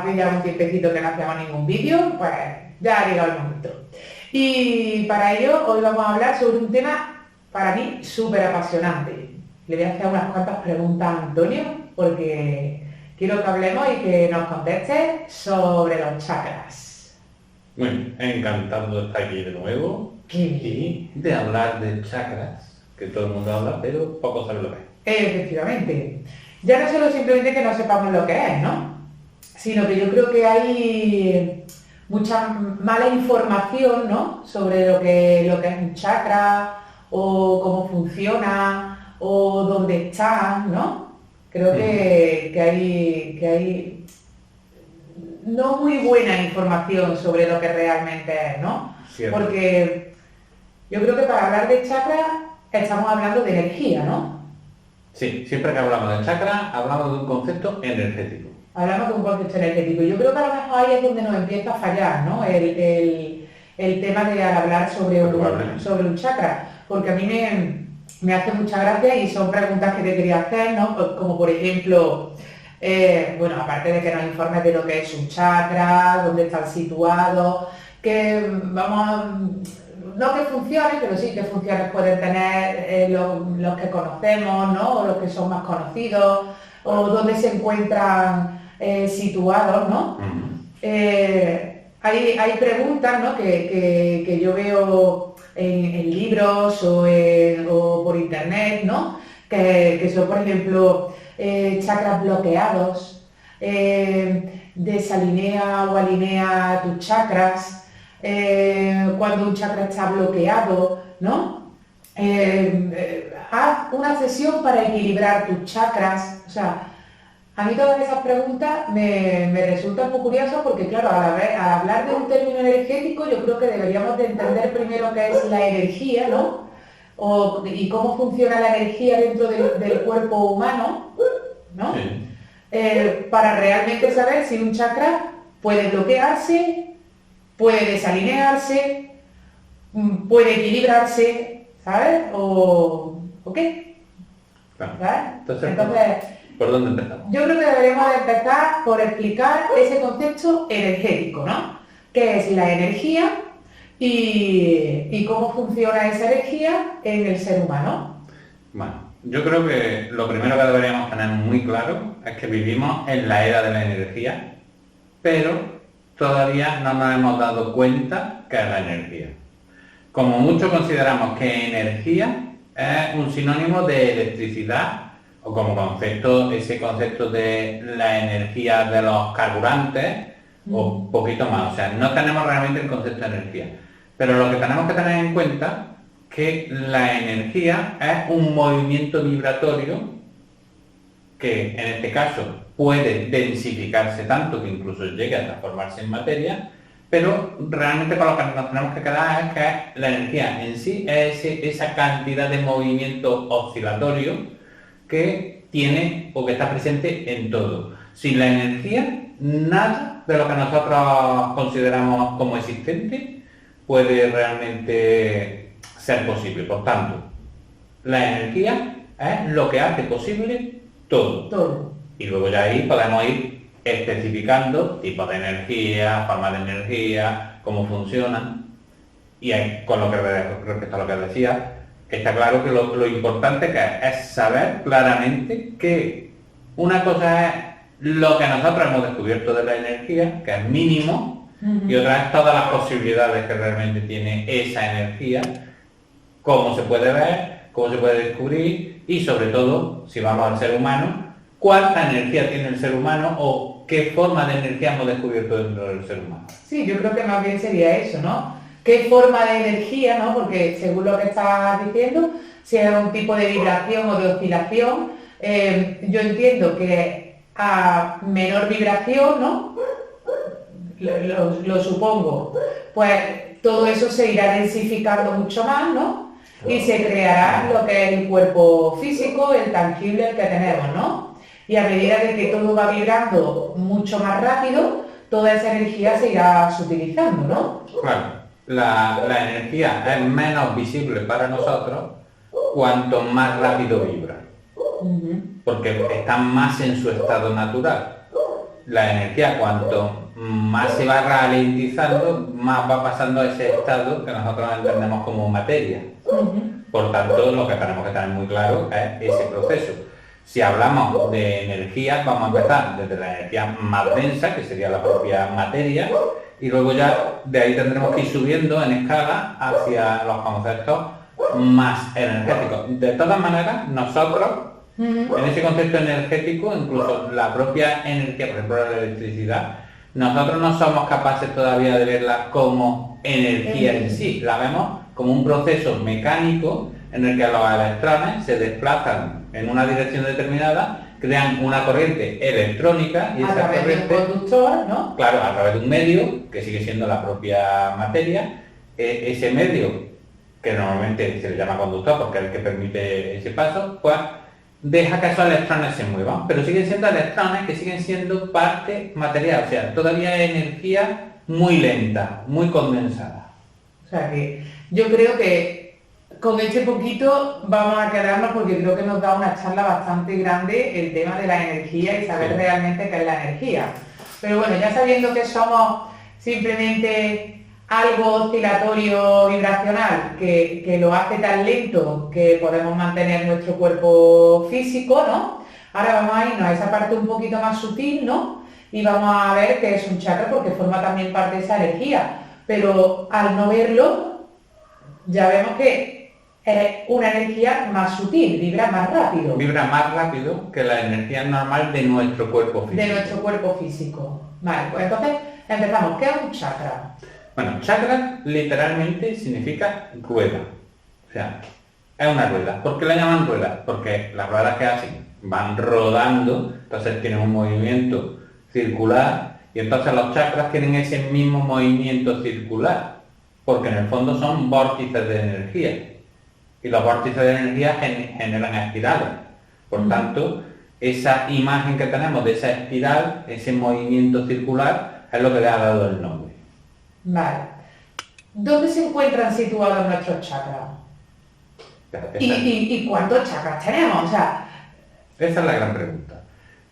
hace ya un tiempecito que no hacíamos ningún vídeo, pues ya ha llegado el momento. Y para ello hoy vamos a hablar sobre un tema para mí súper apasionante. Le voy a hacer unas cuantas preguntas a Antonio porque quiero que hablemos y que nos conteste sobre los chakras. Bueno, encantado de estar aquí de nuevo y de hablar de chakras, que todo el mundo habla, pero poco sabe lo que es. Efectivamente. Ya no solo simplemente que no sepamos lo que es, ¿no? Sino que yo creo que hay mucha mala información, ¿no? Sobre lo que es un chakra, o cómo funciona, o dónde está, ¿no? Creo que hay no muy buena información sobre lo que realmente es, ¿no? Cierto. Porque yo creo que para hablar de chakra estamos hablando de energía, ¿no? Sí, siempre que hablamos de chakra, hablamos de un concepto energético. Hablamos de un concepto energético. Yo creo que a lo mejor ahí es donde nos empieza a fallar, ¿no? El tema de al hablar sobre un chakra. Porque a mí me hace mucha gracia y son preguntas que te quería hacer, ¿no? Como por ejemplo, bueno, aparte de que nos informes de lo que es un chakra, dónde están situados, que vamos a... No que funcione, pero sí que funciones pueden tener los que conocemos, ¿no? O los que son más conocidos, o dónde se encuentran situados, ¿no? Hay preguntas, ¿no? que yo veo en libros o por internet, ¿no? Que son, por ejemplo, chakras bloqueados, desalinea o alinea tus chakras, cuando un chakra está bloqueado, ¿no? Haz una sesión para equilibrar tus chakras. O sea, a mí todas esas preguntas me resultan muy curiosas porque, claro, al hablar de un término energético, yo creo que deberíamos de entender primero qué es la energía, ¿no? Y cómo funciona la energía dentro del cuerpo humano, ¿no? Sí. Para realmente saber si un chakra puede bloquearse, puede desalinearse, puede equilibrarse, ¿sabes? ¿O qué? Claro. ¿Sabes? Entonces, ¿por dónde empezamos? Yo creo que deberíamos de empezar por explicar ese concepto energético, ¿no? ¿Qué es la energía y cómo funciona esa energía en el ser humano? Bueno, yo creo que lo primero que deberíamos tener muy claro es que vivimos en la era de la energía, pero todavía no nos hemos dado cuenta qué es la energía. Como muchos consideramos que energía es un sinónimo de electricidad, o como concepto, ese concepto de la energía de los carburantes, o poquito más. O sea, no tenemos realmente el concepto de energía. Pero lo que tenemos que tener en cuenta es que la energía es un movimiento vibratorio que en este caso puede densificarse tanto que incluso llegue a transformarse en materia, pero realmente con lo que nos tenemos que quedar es que la energía en sí es esa cantidad de movimiento oscilatorio que tiene o que está presente en todo. Sin la energía, nada de lo que nosotros consideramos como existente puede realmente ser posible. Por tanto, la energía es lo que hace posible todo. Y luego ya ahí podemos ir especificando tipos de energía, formas de energía, cómo funcionan. Y ahí, con lo que respecto a lo que decía, está claro que lo importante que es saber claramente que una cosa es lo que nosotros hemos descubierto de la energía, que es mínimo, y otra es todas las posibilidades que realmente tiene esa energía, cómo se puede ver, cómo se puede descubrir y sobre todo, si vamos al ser humano, cuánta energía tiene el ser humano o qué forma de energía hemos descubierto dentro del ser humano. Sí, yo creo que más bien sería eso, ¿no? ¿Qué forma de energía, ¿no? Porque según lo que estás diciendo, si es un tipo de vibración o de oscilación, yo entiendo que a menor vibración, ¿no? Lo supongo, pues todo eso se irá densificando mucho más, ¿no? Y se creará lo que es el cuerpo físico, el tangible, el que tenemos, ¿no? Y a medida de que todo va vibrando mucho más rápido, toda esa energía se irá sutilizando, ¿no? Claro, la energía es menos visible para nosotros cuanto más rápido vibra, porque está más en su estado natural. la energía cuanto más se va ralentizando, más va pasando a ese estado que nosotros entendemos como materia. Por tanto, lo que tenemos que tener muy claro es ese proceso. Si hablamos de energía, vamos a empezar desde la energía más densa, que sería la propia materia, y luego ya de ahí tendremos que ir subiendo en escala hacia los conceptos más energéticos. De todas maneras, nosotros, en ese concepto energético, incluso la propia energía, por ejemplo la electricidad, nosotros no somos capaces todavía de verla como energía en sí, la vemos como un proceso mecánico en el que los electrones se desplazan en una dirección determinada, crean una corriente electrónica y esa corriente, de un conductor, ¿no? claro, a través de un medio que sigue siendo la propia materia, ese medio que normalmente se le llama conductor porque es el que permite ese paso, pues deja que esos electrones se muevan, pero siguen siendo electrones que siguen siendo parte material, o sea, todavía es energía muy lenta, muy condensada. O sea que yo creo que con este poquito vamos a quedarnos porque creo que nos da una charla bastante grande el tema de la energía y saber realmente qué es la energía. Pero bueno, ya sabiendo que somos simplemente algo oscilatorio vibracional que lo hace tan lento que podemos mantener nuestro cuerpo físico, ¿no? Ahora vamos a irnos a esa parte un poquito más sutil, ¿no? Y vamos a ver qué es un chakra porque forma también parte de esa energía. Pero al no verlo, ya vemos que es una energía más sutil, vibra más rápido. Vibra más rápido que la energía normal de nuestro cuerpo físico. De nuestro cuerpo físico. Vale, pues entonces empezamos. ¿Qué es un chakra? Bueno, chakra literalmente significa rueda. O sea, es una rueda. ¿Por qué la llaman rueda? Porque las ruedas que hacen van rodando, entonces tienen un movimiento circular y entonces los chakras tienen ese mismo movimiento circular, porque en el fondo son vórtices de energía. Y los vórtices de energía generan espirales. Por tanto, esa imagen que tenemos de esa espiral, ese movimiento circular, es lo que le ha dado el nombre. Vale. ¿Dónde se encuentran situados nuestros chakras? ¿Y cuántos chakras tenemos? O sea, esa es la gran pregunta.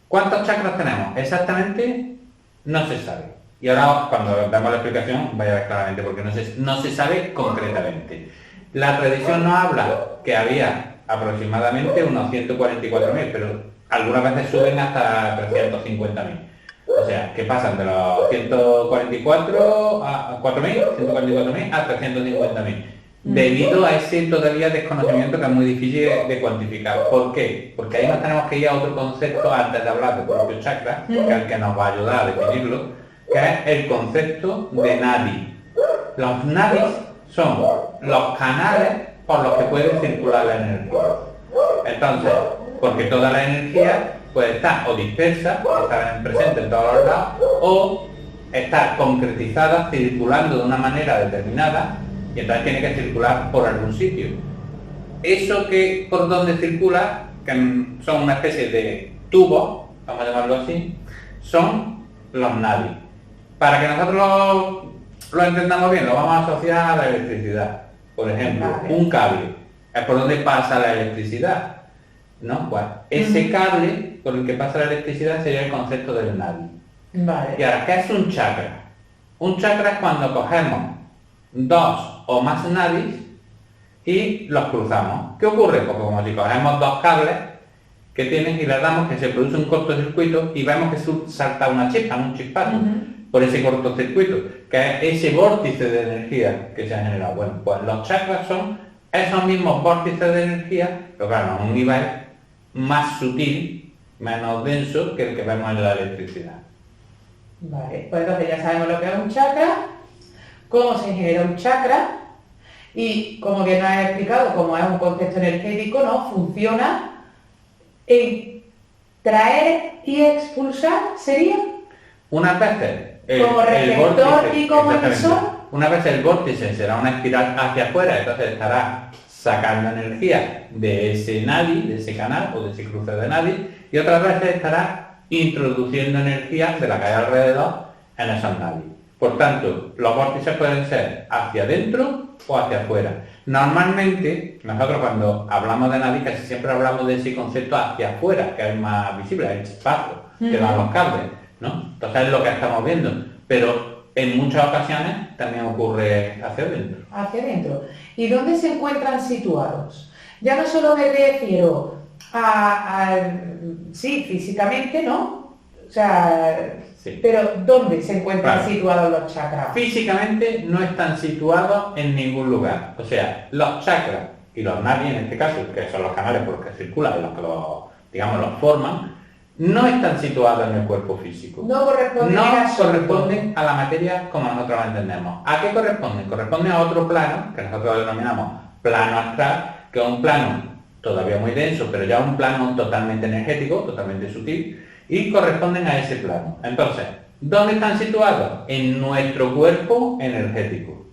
¿Cuántos chakras tenemos? Exactamente no se sabe. Y ahora cuando damos la explicación vaya a ver claramente porque no se sabe concretamente. La tradición nos habla que había aproximadamente unos 144.000, pero algunas veces suben hasta 350.000. O sea, que pasan de los 144 a 144.000 a 350.000. Debido a ese todavía desconocimiento que es muy difícil de cuantificar. ¿Por qué? Porque ahí nos tenemos que ir a otro concepto antes de hablar del propio chakra, que es el que nos va a ayudar a definirlo, que es el concepto de nadi. Los nadis son los canales por los que puede circular la energía. Entonces, porque toda la energía puede estar o dispersa, estar presente en todos los lados, o estar concretizada, circulando de una manera determinada, y entonces tiene que circular por algún sitio. Eso que por donde circula, que son una especie de tubos, vamos a llamarlo así, son los nadis. Para que nosotros lo entendamos bien, lo vamos a asociar a la electricidad. Por ejemplo, un cable es por donde pasa la electricidad, ¿no? Pues ese cable por el que pasa la electricidad sería el concepto del nadi. vale. Y ahora, ¿qué es un chakra? Un chakra es cuando cogemos dos o más nadis y los cruzamos. ¿Qué ocurre? Porque como si cogemos dos cables que tienen y le damos que se produce un cortocircuito y vemos que salta una chispa, un chispazo. Por ese cortocircuito, que es ese vórtice de energía que se ha generado. Bueno, pues los chakras son esos mismos vórtices de energía, pero claro, a un nivel más sutil, menos denso que el que vemos en la electricidad. Vale, pues entonces ya sabemos lo que es un chakra, cómo se genera un chakra y como bien nos has explicado, como es un concepto energético, ¿no? Funciona en traer y expulsar, ¿sería? Unas veces como receptor y como emisor. Una vez el vórtice será una espiral hacia afuera, entonces estará sacando energía de ese nadi, de ese canal o de ese cruce de nadi, y otras veces estará introduciendo energía de la que hay alrededor en esos nadis. Por tanto, los vórtices pueden ser hacia adentro o hacia afuera. Normalmente, nosotros cuando hablamos de nadi casi siempre hablamos de ese concepto hacia afuera, que es más visible, el chispazo que dan los cables. ¿no? Entonces es lo que estamos viendo, pero en muchas ocasiones también ocurre hacia adentro. Hacia adentro. ¿Y dónde se encuentran situados? Ya no solo me refiero sí, físicamente, ¿no? O sea, Sí. pero ¿dónde se encuentran Claro. situados los chakras? Físicamente no están situados en ningún lugar. O sea, los chakras y los nadis en este caso, que son los canales por los que circulan, los que los forman, no están situados en el cuerpo físico. No corresponden No en absoluto. corresponden a la materia como nosotros la entendemos. ¿A qué corresponden? Corresponden a otro plano, que nosotros denominamos plano astral, que es un plano todavía muy denso, pero ya un plano totalmente energético, totalmente sutil, y corresponden a ese plano. Entonces, ¿dónde están situados? En nuestro cuerpo energético.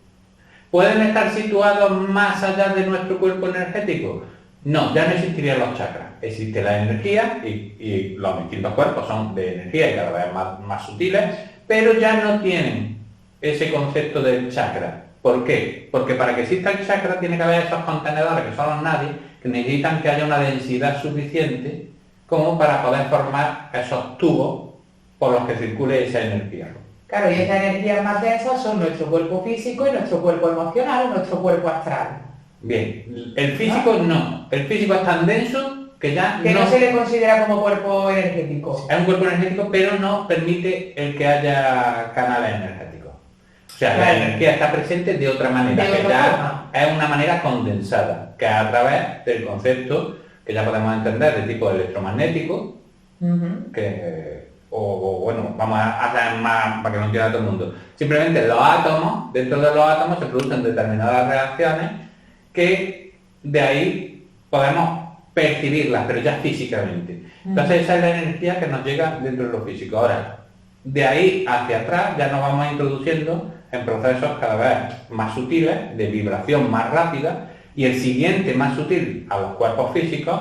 ¿Pueden estar situados más allá de nuestro cuerpo energético? No, ya no existirían los chakras. Existe la energía y los distintos cuerpos son de energía y cada vez más sutiles, pero ya no tienen ese concepto de chakra. ¿Por qué? Porque para que exista el chakra tiene que haber esos contenedores, que son los nadis, que necesitan que haya una densidad suficiente como para poder formar esos tubos por los que circule esa energía. Claro, y esas energías más densas son nuestro cuerpo físico y nuestro cuerpo emocional o nuestro cuerpo astral. Bien, el físico no. El físico es tan denso que ya Que no se le considera como cuerpo energético. es un cuerpo energético, pero no permite el que haya canales energéticos. O sea, Claro. la energía está presente de otra manera, De que otra ya forma. es una manera condensada, que es a través del concepto que ya podemos entender de tipo electromagnético, Ujú. bueno, vamos a hacer más para que lo entienda todo el mundo. Simplemente los átomos, dentro de los átomos se producen determinadas reacciones que de ahí podemos percibirlas, pero ya físicamente. Entonces esa es la energía que nos llega dentro de lo físico. Ahora, de ahí hacia atrás ya nos vamos introduciendo en procesos cada vez más sutiles, de vibración más rápida, y el siguiente más sutil a los cuerpos físicos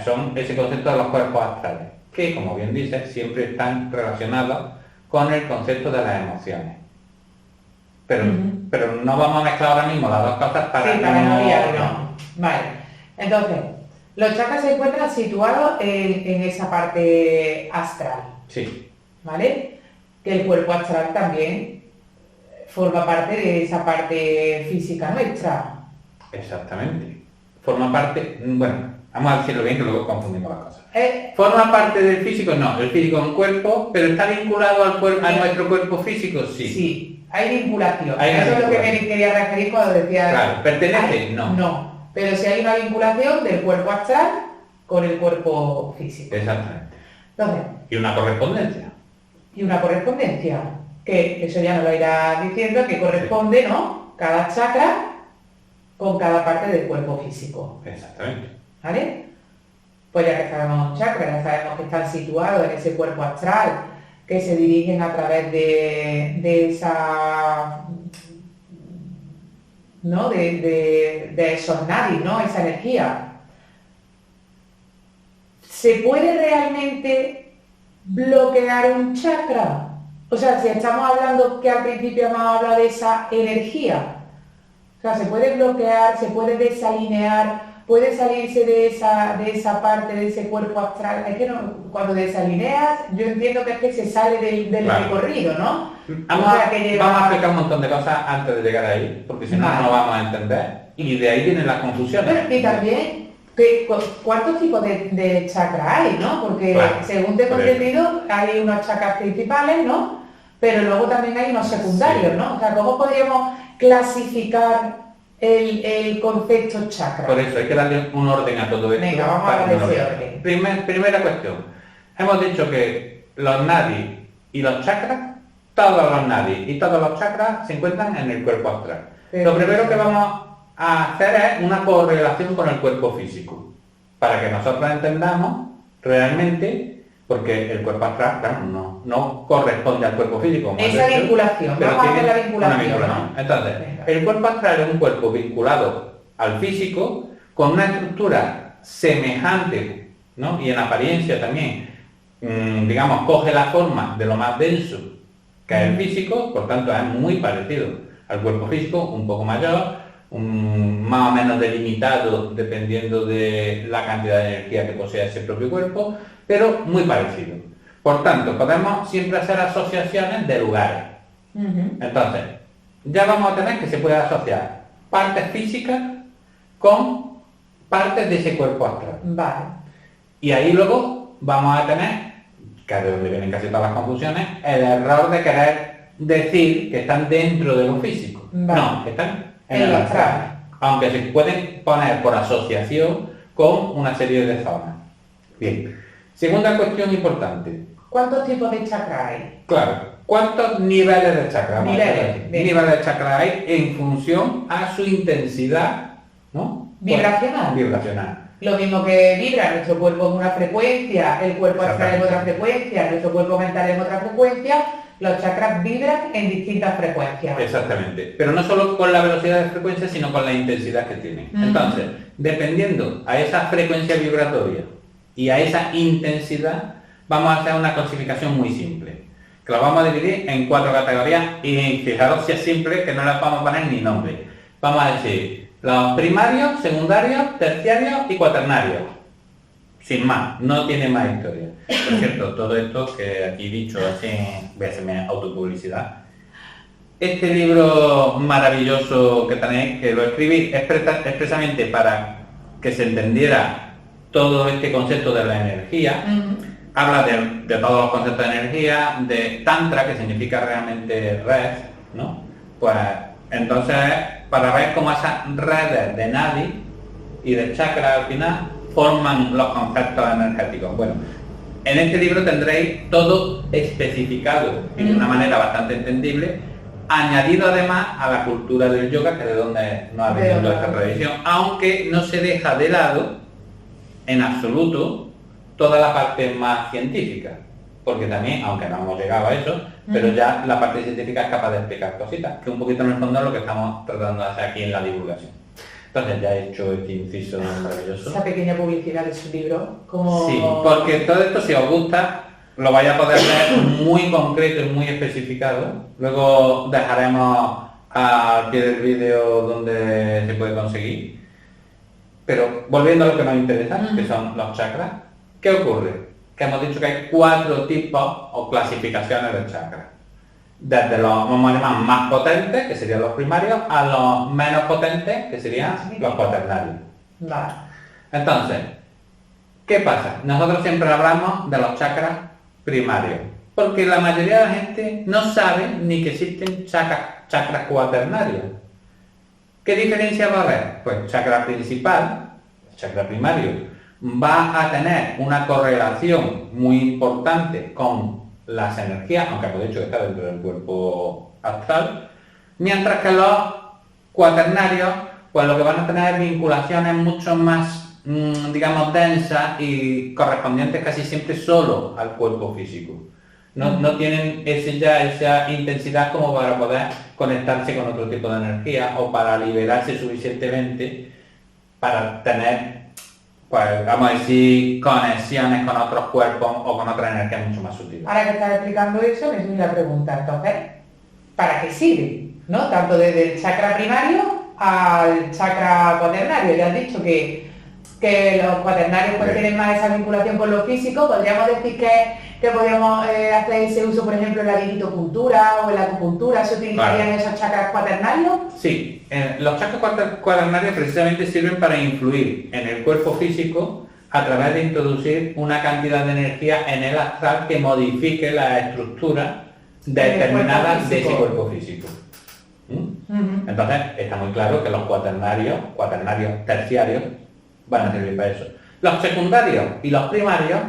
son ese concepto de los cuerpos astrales, que, como bien dices, siempre están relacionados con el concepto de las emociones. Pero, Ujú. pero no vamos a mezclar ahora mismo las dos cosas para Sí, para no liarnos. Vale. Entonces, los chakras se encuentran situados en esa parte astral, Sí, ¿vale? Que el cuerpo astral también forma parte de esa parte física nuestra. exactamente. Forma parte, bueno, vamos a decirlo bien que luego confundimos las cosas. Eh, ¿Forma parte del físico? No, el físico es un cuerpo, pero ¿está vinculado al a nuestro cuerpo físico? Sí. Sí, hay vinculación. Hay una Eso es lo que me vinculación. quería referir cuando decía... Claro, ¿pertenece? Hay- No. No, pero sí hay una vinculación del cuerpo astral con el cuerpo físico. Exactamente. Entonces, Y una correspondencia. y una correspondencia, que eso ya nos lo irá diciendo, que corresponde, ¿no? Cada chakra con cada parte del cuerpo físico, Exactamente. ¿vale? Pues ya que sabemos chakras, ya sabemos que están situados en ese cuerpo astral, que se dirigen a través de esa, ¿no? De esos nadis, ¿no? Esa energía. ¿Se puede realmente bloquear un chakra? O sea, si estamos hablando que al principio hemos hablado de esa energía, o sea, se puede bloquear, se puede desalinear, puede salirse de esa parte, de ese cuerpo astral. Es que no, cuando desalineas, yo entiendo que es que se sale del Claro. recorrido, ¿no? Vamos, O sea, que lleva- vamos a explicar un montón de cosas antes de llegar ahí, porque si no, Vale. no vamos a entender. Y de ahí vienen las confusiones. Bueno, y también, ¿cuántos tipos de chakras hay, no? Porque Claro, según tengo por eso. entendido, hay unos chakras principales, ¿no? Pero luego también hay unos secundarios, Sí. ¿no? O sea, ¿cómo podríamos clasificar el concepto chakra? Por eso hay que darle un orden a todo esto. Venga, vamos a para darle que no lo ese vean. orden. Primera cuestión. Hemos dicho que los nadis y los chakras, todos los nadis y todos los chakras se encuentran en el cuerpo astral. Pero- Lo primero que vamos a hacer es una correlación con el cuerpo físico, para que nosotros entendamos realmente, porque el cuerpo astral, claro, no corresponde al cuerpo físico. como Esa has dicho, vinculación, pero vamos a hacer tiene la vinculación, una ¿no? Entonces, Venga. el cuerpo astral es un cuerpo vinculado al físico con una estructura semejante, ¿no? Y en apariencia también, digamos, coge la forma de lo más denso que es el físico, por tanto es muy parecido al cuerpo físico, un poco mayor, más o menos delimitado dependiendo de la cantidad de energía que posee ese propio cuerpo, pero muy parecido. Por tanto, podemos siempre hacer asociaciones de lugares. Entonces, ya vamos a tener que se puede asociar partes físicas con partes de ese cuerpo astral. Vale. Y ahí luego vamos a tener, que es de donde vienen casi todas las confusiones, el error de querer decir que están dentro de lo físico. Vale. No, que están en En el lo astral. astral. Aunque se pueden poner por asociación con una serie de zonas. Bien. Segunda cuestión importante. ¿Cuántos tipos de chakra hay? Claro, ¿cuántos niveles de chakra? Niveles, bien. Niveles de chakra hay en función a su intensidad, ¿no? Vibracional. Vibracional. Lo mismo que vibra nuestro cuerpo en una frecuencia, el cuerpo astral en Exactamente. otra frecuencia, nuestro cuerpo mental en otra frecuencia, los chakras vibran en distintas frecuencias. Exactamente. Pero no solo con la velocidad de frecuencia, sino con la intensidad que tienen. Entonces, dependiendo a esa frecuencia vibratoria y a esa intensidad, vamos a hacer una clasificación muy simple. Que lo vamos a dividir en 4 categorías y fijaros si es simple que no le vamos a poner ni nombre. Vamos a decir los primarios, secundarios, terciarios y cuaternarios. Sin más, no tiene más historia. Por cierto, todo esto que aquí he dicho, así, voy a hacerme autopublicidad. Este libro maravilloso que tenéis, que lo escribí expresamente para que se entendiera todo este concepto de la energía. Habla de todos los conceptos de energía, de Tantra, que significa realmente red, ¿no? Pues entonces, para ver cómo esas redes de Nadi y de chakra al final forman los conceptos energéticos. Bueno, en este libro tendréis todo especificado y de una manera bastante entendible, añadido además a la cultura del yoga, que es de donde nos ha venido toda esta tradición, aunque no se deja de lado en absoluto toda la parte más científica, porque también, aunque no hemos llegado a eso, pero ya la parte científica es capaz de explicar cositas, que un poquito en el fondo es lo que estamos tratando de hacer aquí en la divulgación. Entonces ya he hecho este inciso maravilloso. Esa pequeña publicidad de su libro, como... Sí, porque todo esto, si os gusta, lo vais a poder ver muy concreto y muy especificado. Luego dejaremos al pie del vídeo donde se puede conseguir. Pero volviendo a lo que nos interesa, que son los chakras, ¿qué ocurre? Que hemos dicho que hay 4 tipos o clasificaciones de chakras. Desde los, vamos a llamar, más potentes, que serían los primarios, a los menos potentes, que serían los cuaternarios. Vale. Entonces, ¿qué pasa? Nosotros siempre hablamos de los chakras primarios, porque la mayoría de la gente no sabe ni que existen chakras cuaternarios. ¿Qué diferencia va a haber? Pues chakra principal, chakra primario, va a tener una correlación muy importante con las energías, aunque hemos dicho que está dentro del cuerpo astral, mientras que los cuaternarios, pues lo que van a tener es vinculaciones mucho más, digamos, densas y correspondientes casi siempre solo al cuerpo físico. No tienen esa intensidad como para poder conectarse con otro tipo de energía o para liberarse suficientemente para tener, pues vamos a decir, conexiones con otros cuerpos o con otras energías mucho más sutiles. Ahora que estás explicando eso, me surge la pregunta, entonces, ¿para qué sirve? ¿No? Tanto desde el chakra primario al chakra cuaternario. Ya has dicho que los cuaternarios pues tienen más esa vinculación con lo físico. Podríamos decir que podríamos hacer ese uso, por ejemplo, en la digitopuntura o en la acupuntura, ¿se utilizarían esos chakras cuaternarios? Sí, los chakras cuaternarios precisamente sirven para influir en el cuerpo físico a través de introducir una cantidad de energía en el astral que modifique la estructura determinada de ese cuerpo físico. Entonces está muy claro que los cuaternarios terciarios, van a servir para eso. Los secundarios y los primarios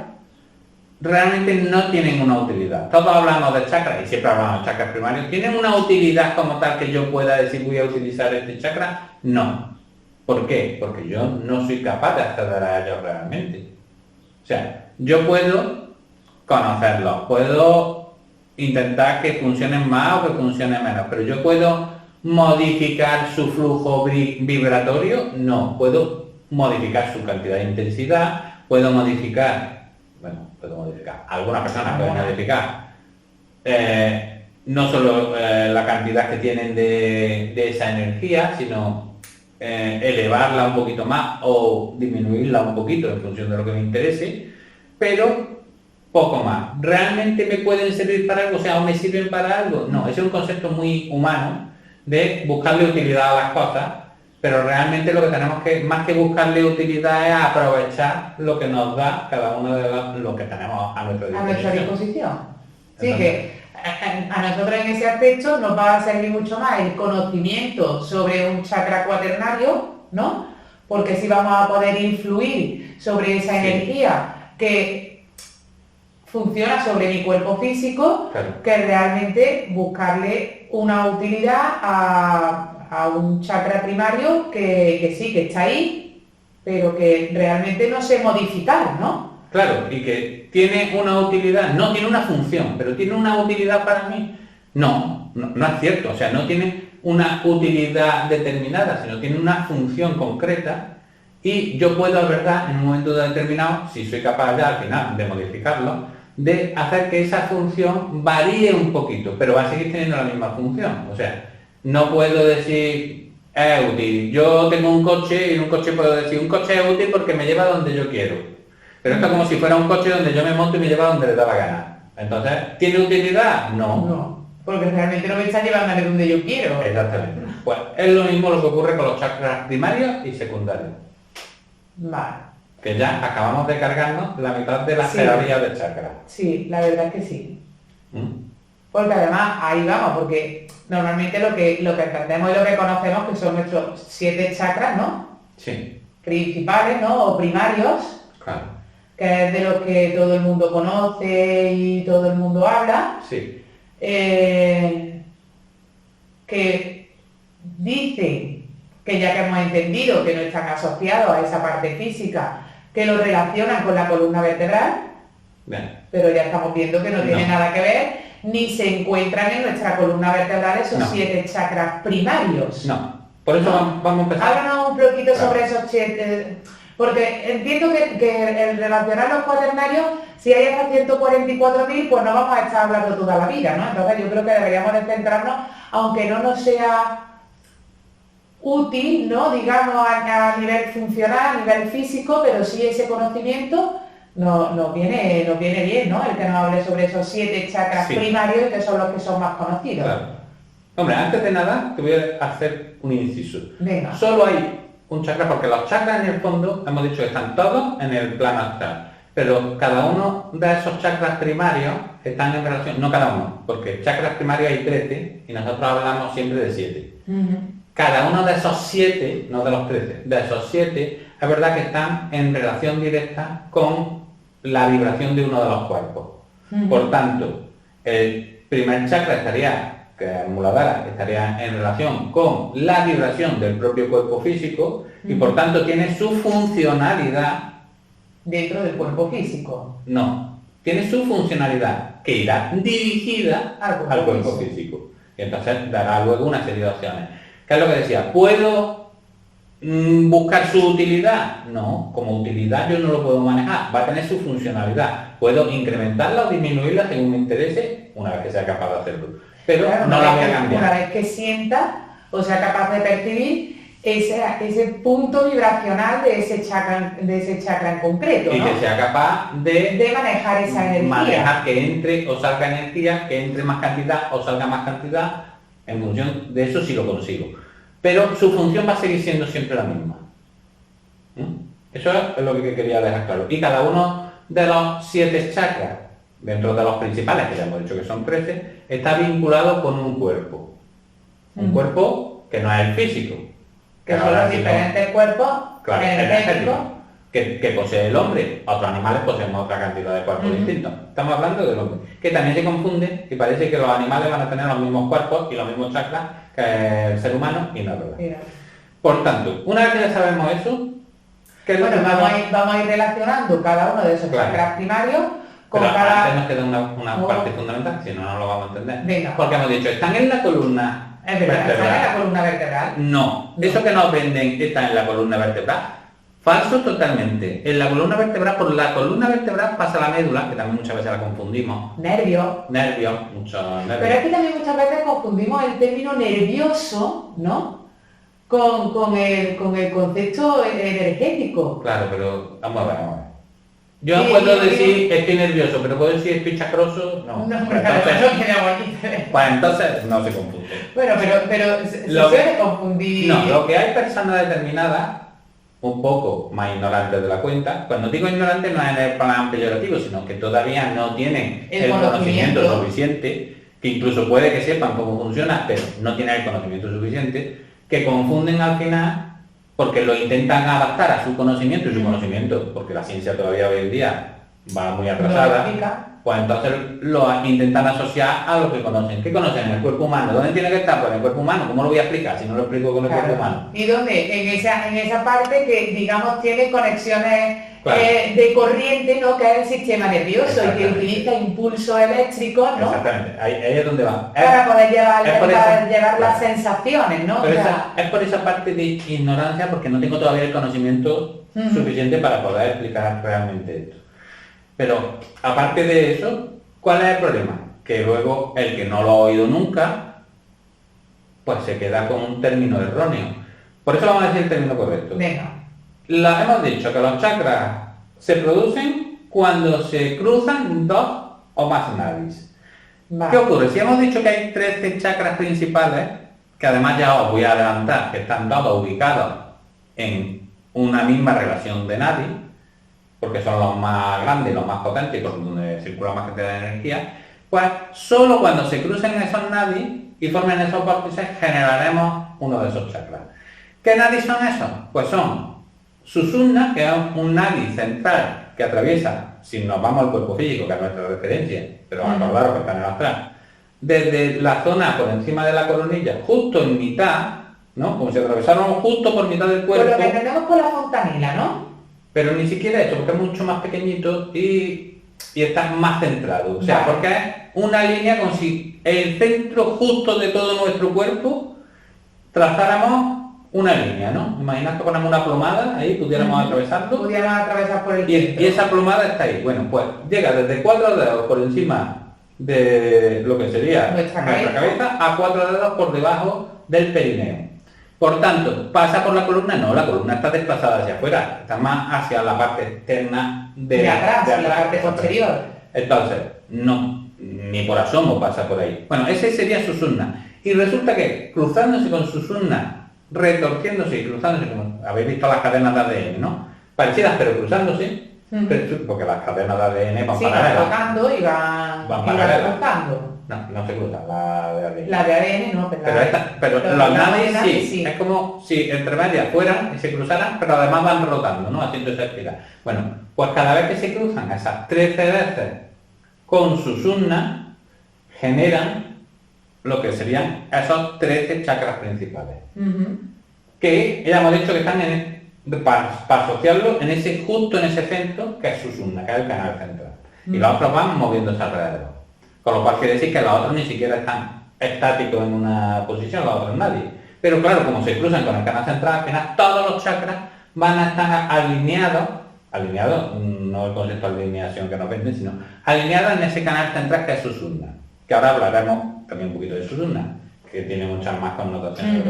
realmente no tienen una utilidad. Todos hablamos de chakras y siempre hablamos de chakras primarios. ¿Tienen una utilidad como tal que yo pueda decir voy a utilizar este chakra? No. ¿Por qué? Porque yo no soy capaz de acceder a ellos realmente. O sea, yo puedo conocerlos, puedo intentar que funcionen más o que funcionen menos, pero yo puedo modificar su flujo vibratorio, no. Puedo modificar su cantidad de intensidad, puedo modificar, algunas personas pueden modificar no solo la cantidad que tienen de esa energía, sino elevarla un poquito más o disminuirla un poquito en función de lo que me interese, pero poco más. ¿Realmente me pueden servir para algo? O sea, ¿o me sirven para algo? No, ese es un concepto muy humano de buscarle utilidad a las cosas, pero realmente lo que tenemos que, más que buscarle utilidad, es aprovechar lo que nos da cada uno de lo que tenemos a nuestra disposición. Sí, Entonces, que a nosotros en ese aspecto nos va a servir mucho más el conocimiento sobre un chakra cuaternario, ¿no? Porque sí vamos a poder influir sobre esa energía que funciona sobre mi cuerpo físico, claro. que realmente buscarle una utilidad a un chakra primario que sí, que está ahí, pero que realmente no sé modificar, ¿no? Claro, y que tiene una utilidad, no tiene una función, pero tiene una utilidad para mí. No es cierto, o sea, no tiene una utilidad determinada, sino tiene una función concreta y yo puedo, es verdad, en un momento determinado, si soy capaz ya al final de modificarlo, de hacer que esa función varíe un poquito, pero va a seguir teniendo la misma función. O sea, no puedo decir es útil. Yo tengo un coche y en un coche puedo decir un coche es útil porque me lleva donde yo quiero. Pero esto es como si fuera un coche donde yo me monto y me lleva donde le da la gana. Entonces, ¿tiene utilidad? No, porque realmente no me está llevando a donde yo quiero. Exactamente. Pues es lo mismo lo que ocurre con los chakras primarios y secundarios. Vale. Que ya acabamos de cargarnos la mitad de la jerarquía de chakras. Sí, la verdad es que sí. Porque además ahí vamos, porque normalmente lo que entendemos y lo que conocemos que son nuestros 7 chakras, ¿no? Sí. Principales, ¿no? O primarios. Claro. Que es de los que todo el mundo conoce y todo el mundo habla. Sí. Que dicen que ya que hemos entendido que no están asociados a esa parte física, que lo relacionan con la columna vertebral, bien. pero ya estamos viendo que no tiene nada que ver, ni se encuentran en nuestra columna vertebral esos 7 chakras primarios. No, por eso vamos a empezar. Háblanos un poquito sobre esos 7, porque entiendo que el relacionar los cuaternarios, si hay hasta 144.000, pues no vamos a estar hablando toda la vida, ¿no? Entonces yo creo que deberíamos de centrarnos, aunque no nos sea útil, ¿no? Digamos a nivel funcional, a nivel físico, pero sí ese conocimiento nos viene bien, ¿no? El que nos hable sobre esos 7 chakras primarios, que son los que son más conocidos. Claro. Hombre, antes de nada te voy a hacer un inciso. Venga. Solo hay un chakra, porque los chakras en el fondo, hemos dicho que están todos en el plano astral, pero cada uno de esos chakras primarios están en relación, no cada uno, porque chakras primarios hay 13 y nosotros hablamos siempre de 7. Cada uno de esos 7, no de los 13, de esos 7, es verdad que están en relación directa con la vibración de uno de los cuerpos. Por tanto, el primer chakra estaría, que es Muladhara, estaría en relación con la vibración del propio cuerpo físico y por tanto tiene su funcionalidad dentro del cuerpo físico. No, tiene su funcionalidad que irá dirigida al cuerpo físico. Y entonces dará luego una serie de opciones. ¿Qué es lo que decía? ¿Puedo buscar su utilidad? No, como utilidad yo no lo puedo manejar, va a tener su funcionalidad. Puedo incrementarla o disminuirla según me interese, una vez que sea capaz de hacerlo. Pero claro, no la voy a cambiar. Una vez que sienta o sea capaz de percibir ese punto vibracional de ese chakra en concreto, ¿no? Y que sea capaz de manejar esa energía. Manejar que entre o salga energía, que entre más cantidad o salga más cantidad, en función de eso sí lo consigo. Pero su función va a seguir siendo siempre la misma. Eso es lo que quería dejar claro. Y cada uno de los 7 chakras, dentro de los principales, que ya hemos dicho que son 13, está vinculado con un cuerpo. Un cuerpo que no es el físico. Que son los diferentes cuerpos energéticos que posee el hombre. Otros animales poseen otra cantidad de cuerpos distintos. Estamos hablando del hombre. Que también se confunde y parece que los animales van a tener los mismos cuerpos y los mismos chakras que el ser humano y no es verdad. Por tanto, una vez que ya sabemos eso, vamos a ir relacionando cada uno de esos chakras primarios con pero cada... antes nos queda una parte fundamental, si no, no lo vamos a entender. Venga. Porque hemos dicho, están en la columna vertebral. ¿Están en la columna vertebral? No, eso que nos venden está en la columna vertebral. Falso totalmente. En la columna vertebral, por la columna vertebral pasa la médula, que también muchas veces la confundimos. Nervios, muchos nervios. Pero es que también muchas veces confundimos el término nervioso, ¿no? Con el concepto energético. Claro, pero vamos a ver. Yo no Sí, puedo sí, decir estoy nervioso, pero puedo decir estoy chacroso, no. No, Pues claro, entonces, no tiene bonito. pues entonces no se confunde. Bueno, pero se Lo suele que- confundir. No, lo que hay personas determinadas, un poco más ignorantes de la cuenta, cuando digo ignorante no es en el plan peyorativo, sino que todavía no tienen El el conocimiento conocimiento suficiente, que incluso puede que sepan cómo funciona, pero no tienen el conocimiento suficiente, que confunden al final porque lo intentan adaptar a su conocimiento y su conocimiento, porque la ciencia todavía hoy en día va muy no atrasada, explica. pues entonces lo intentan asociar a lo que conocen. ¿Qué conocen? En el cuerpo humano. ¿Dónde tiene que estar? Pues en el cuerpo humano. ¿Cómo lo voy a explicar si no lo explico con el Claro. cuerpo humano? ¿Y dónde? En esa parte que, digamos, tiene conexiones Claro. de corriente, ¿no? Que es el sistema nervioso y que Exactamente. utiliza impulsos eléctricos, ¿no? Exactamente, ahí es donde va. Para poder llevar, es por para esa- llevar las claro. sensaciones, ¿no? Pero O sea, es por esa parte de ignorancia, porque no tengo todavía el conocimiento Ujú. suficiente para poder explicar realmente esto. Pero aparte de eso, ¿cuál es el problema? Que luego el que no lo ha oído nunca, pues se queda con un término erróneo. Por eso vamos a decir el término correcto. venga. Hemos dicho que los chakras se producen cuando se cruzan dos o más nadis. Vale. ¿Qué ocurre? Si hemos dicho que hay 13 chakras principales, que además ya os voy a adelantar que están todos ubicados en una misma relación de nadie, porque son los más grandes, los más potentes, por donde circula más cantidad de energía, pues solo cuando se crucen esos nadis y formen esos vórtices generaremos uno de esos chakras. ¿Qué nadis son esos? Pues son Sushumna, que es un nadi central que atraviesa, si nos vamos al cuerpo físico, que es nuestra referencia, pero acordaros que está en el astral, desde la zona por encima de la coronilla, justo en mitad, ¿no? Como si atravesaron justo por mitad del Por lo que cuerpo, entendemos con la fontanila, ¿no? pero ni siquiera esto, porque es mucho más pequeñito y está más centrado. O sea, Vale. porque es una línea como si el centro justo de todo nuestro cuerpo trazáramos una línea, ¿no? Imaginad que ponemos una plomada ahí, pudiéramos atravesarlo. Pudiéramos atravesar por el Y centro. esa plomada está ahí. Bueno, pues llega desde 4 dedos por encima de lo que sería Nuestra cabeza a 4 dedos por debajo del perineo. Por tanto, ¿pasa por la columna? No, la columna está desplazada hacia afuera, está más hacia la parte externa De atrás, la parte exactamente. posterior. Entonces, no, ni por asomo pasa por ahí. Bueno, ese sería Sushumna. Y resulta que cruzándose con Sushumna, retorciéndose y cruzándose, como habéis visto las cadenas de ADN, ¿no? Parecidas, pero cruzándose, Ujú. porque las cadenas de ADN van Sí, van paralelas. tocando y van paralelas. cortando. No se cruzan, la de ADN. La de ADN no, Pero Los los nadis nadis sí. es como si entre medias fueran y se cruzaran, pero además van rotando, ¿no? Haciendo esa espiral. Bueno, pues cada vez que se cruzan esas 13 veces con Sushumna, generan lo que serían esos 13 chakras principales. Ujú. Que ya hemos dicho que están para asociarlo justo en ese centro que es Sushumna, que es el canal central. Y los otros van moviéndose alrededor. Con lo cual quiere decir que los otros ni siquiera están estáticos en una posición, los otros nadie. Pero claro, como se cruzan con el canal central, al final todos los chakras van a estar alineados, no el concepto de alineación que nos venden, sino alineados en ese canal central que es Sushumna. Que ahora hablaremos también un poquito de Sushumna, que tiene muchas más connotaciones.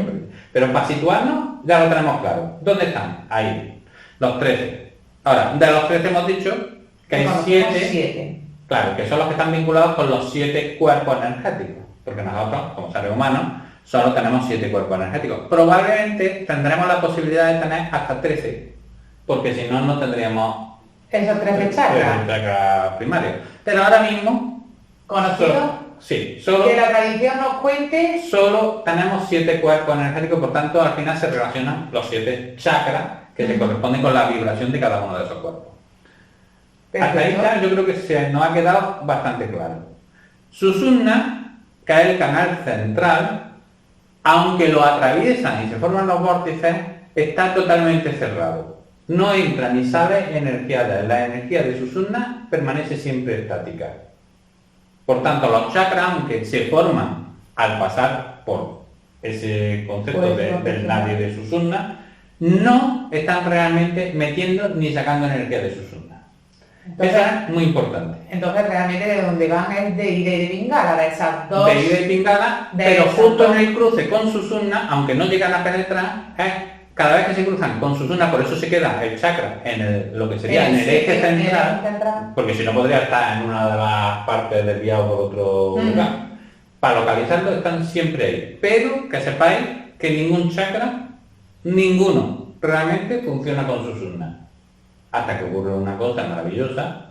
Pero para situarnos, ya lo tenemos claro. ¿Dónde están? Ahí, los 13. Ahora, de los 13 hemos dicho que hay Conocemos 7, siete. claro, que son los que están vinculados con los 7 cuerpos energéticos, porque nosotros, como seres humanos, solo tenemos 7 cuerpos energéticos. Probablemente tendremos la posibilidad de tener hasta 13, porque si no, no tendríamos Esos 13 chakras. chakras primarios. Pero ahora mismo, Conocidos. sí, solo Que la tradición nos cuente. solo tenemos 7 cuerpos energéticos, por tanto al final se relacionan los 7 chakras que se corresponden con la vibración de cada uno de esos cuerpos. Hasta ahí Perfecto. está, yo creo que se nos ha quedado bastante claro. Sushumna, que es el canal central, aunque lo atraviesan y se forman los vórtices, está totalmente cerrado. No entra ni sale energía de él. La energía de Sushumna permanece siempre estática. Por tanto, los chakras, aunque se forman al pasar por ese concepto del nadie de Sushumna, no están realmente metiendo ni sacando energía de Sushumna. Entonces, Eso es muy importante. entonces realmente de donde van es de Ida y de Pingala, de esas dos. De Ida y Pingala, de pero esas justo dos. en el cruce con Sushumna, aunque no llegan a penetrar, es cada vez que se cruzan con Susumna, por eso se queda el chakra lo que sería en el eje central, porque si no podría estar en una de las partes desviado por otro lugar. Para localizarlo están siempre ahí, pero que sepáis que ningún chakra, ninguno, realmente funciona con Susumna. Hasta que ocurre una cosa maravillosa,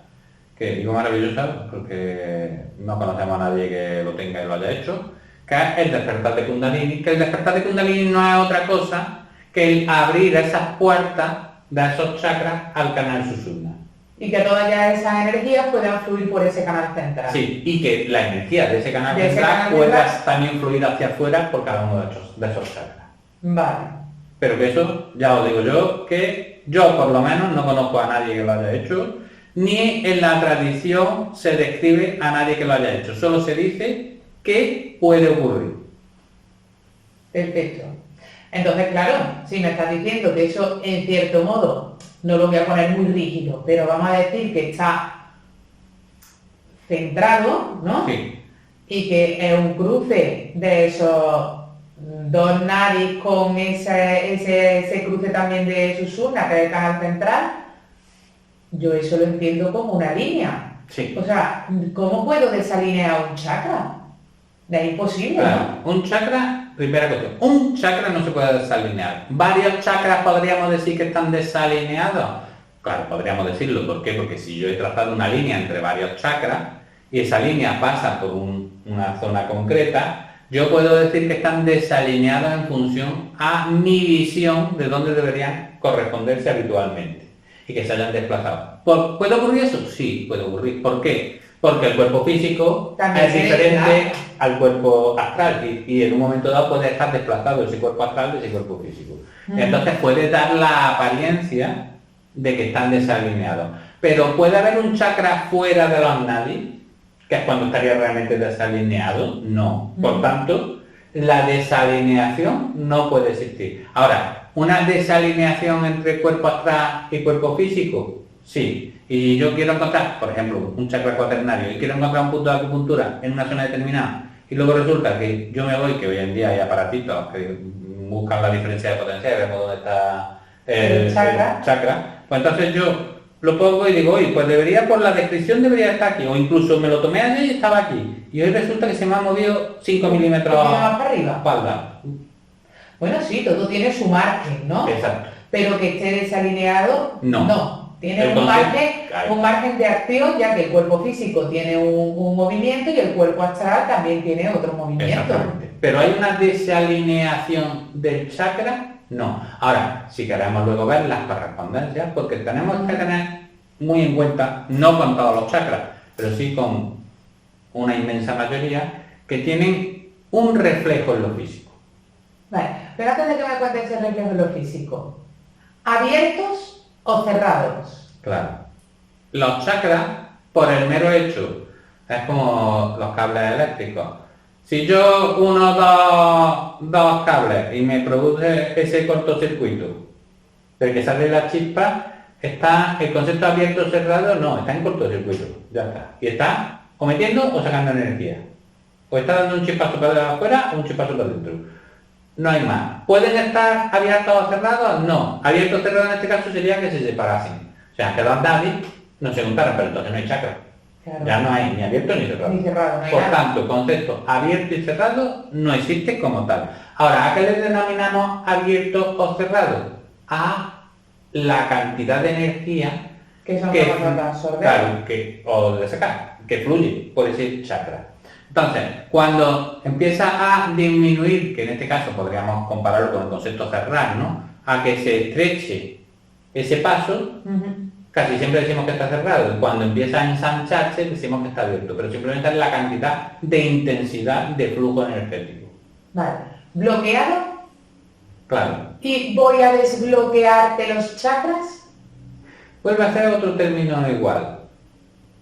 que digo maravillosa porque no conocemos a nadie que lo tenga y lo haya hecho, que es el despertar de Kundalini, que el despertar de Kundalini no es otra cosa que el abrir esas puertas de esos chakras al canal Susumna. Y que todas ya esas energías puedan fluir por ese canal central. Sí, y que la energía de ese canal central pueda también fluir hacia afuera por cada uno de esos chakras. Vale. Pero que eso, ya os digo yo, que yo por lo menos no conozco a nadie que lo haya hecho, ni en la tradición se describe a nadie que lo haya hecho. Solo se dice que puede ocurrir. Perfecto. Entonces, claro, si me estás diciendo que eso, en cierto modo, no lo voy a poner muy rígido, pero vamos a decir que está centrado, ¿no? Sí. Y que es un cruce de esos dos nadis con ese cruce también de Susumna, que es el canal central, yo eso lo entiendo como una línea. Sí. O sea, ¿cómo puedo desalinear un chakra? Es imposible, Claro, ¿no? un chakra, primera cuestión, un chakra no se puede desalinear. ¿Varios chakras podríamos decir que están desalineados? Claro, podríamos decirlo. ¿Por qué? Porque si yo he trazado una línea entre varios chakras y esa línea pasa por una zona concreta, yo puedo decir que están desalineados en función a mi visión de dónde deberían corresponderse habitualmente y que se hayan desplazado. ¿Puede ocurrir eso? Sí, puede ocurrir. ¿Por qué? Porque el cuerpo físico también es diferente al cuerpo astral y en un momento dado puede estar desplazado ese cuerpo astral de ese cuerpo físico. Entonces puede dar la apariencia de que están desalineados. Pero puede haber un chakra fuera de los nadis, que es cuando estaría realmente desalineado. No. Por tanto, la desalineación no puede existir. Ahora, ¿una desalineación entre cuerpo astral y cuerpo físico? Sí. Y yo quiero encontrar, por ejemplo, un chakra cuaternario y quiero encontrar un punto de acupuntura en una zona determinada y luego resulta que yo me voy, que hoy en día hay aparatitos que buscan la diferencia de potencia, vemos dónde está el chakra, pues entonces yo lo pongo y digo, oye, pues debería, por la descripción debería estar aquí, o incluso me lo tomé ayer y estaba aquí, y hoy resulta que se me ha movido 5 milímetros más para arriba. Espalda. Bueno, sí, todo tiene su margen, ¿no? Exacto. Pero que esté desalineado, no. Tiene un margen de acción, ya que el cuerpo físico tiene un movimiento y el cuerpo astral también tiene otro movimiento. Exactamente. Pero hay una desalineación del chakra, no. Ahora, si queremos luego ver las correspondencias, porque tenemos que tener muy en cuenta, no con todos los chakras, pero sí con una inmensa mayoría, que tienen un reflejo en lo físico. Vale, pero antes de que me cuentes ese reflejo en lo físico, ¿abiertos o cerrados? Claro. Los chakras, por el mero hecho, es como los cables eléctricos. Si yo uno dos cables y me produce ese cortocircuito, del que sale la chispa, está el concepto abierto o cerrado, no, está en cortocircuito, ya está. Y está o metiendo o sacando energía. O está dando un chispazo para afuera o un chispazo para adentro. No hay más. ¿Pueden estar abiertos o cerrados? No. Abiertos o cerrados en este caso sería que se separasen. O sea, que los nadis no se juntaran, pero entonces no hay chakra. Claro. Ya no hay ni abierto ni cerrado. Ni cerrado, no hay Por nada. tanto, el concepto abierto y cerrado no existe como tal. Ahora, ¿a qué le denominamos abierto o cerrado? A la cantidad de energía Que son capaces de absorber. claro, o de sacar, que fluye por ese chakra. Entonces, cuando empieza a disminuir, que en este caso podríamos compararlo con el concepto cerrar, ¿no? A que se estreche ese paso, casi siempre decimos que está cerrado. Y cuando empieza a ensancharse, decimos que está abierto. Pero simplemente es la cantidad de intensidad de flujo energético. Vale. ¿Bloqueado? Claro. ¿Y voy a desbloquearte los chakras? Vuelve a ser otro término igual.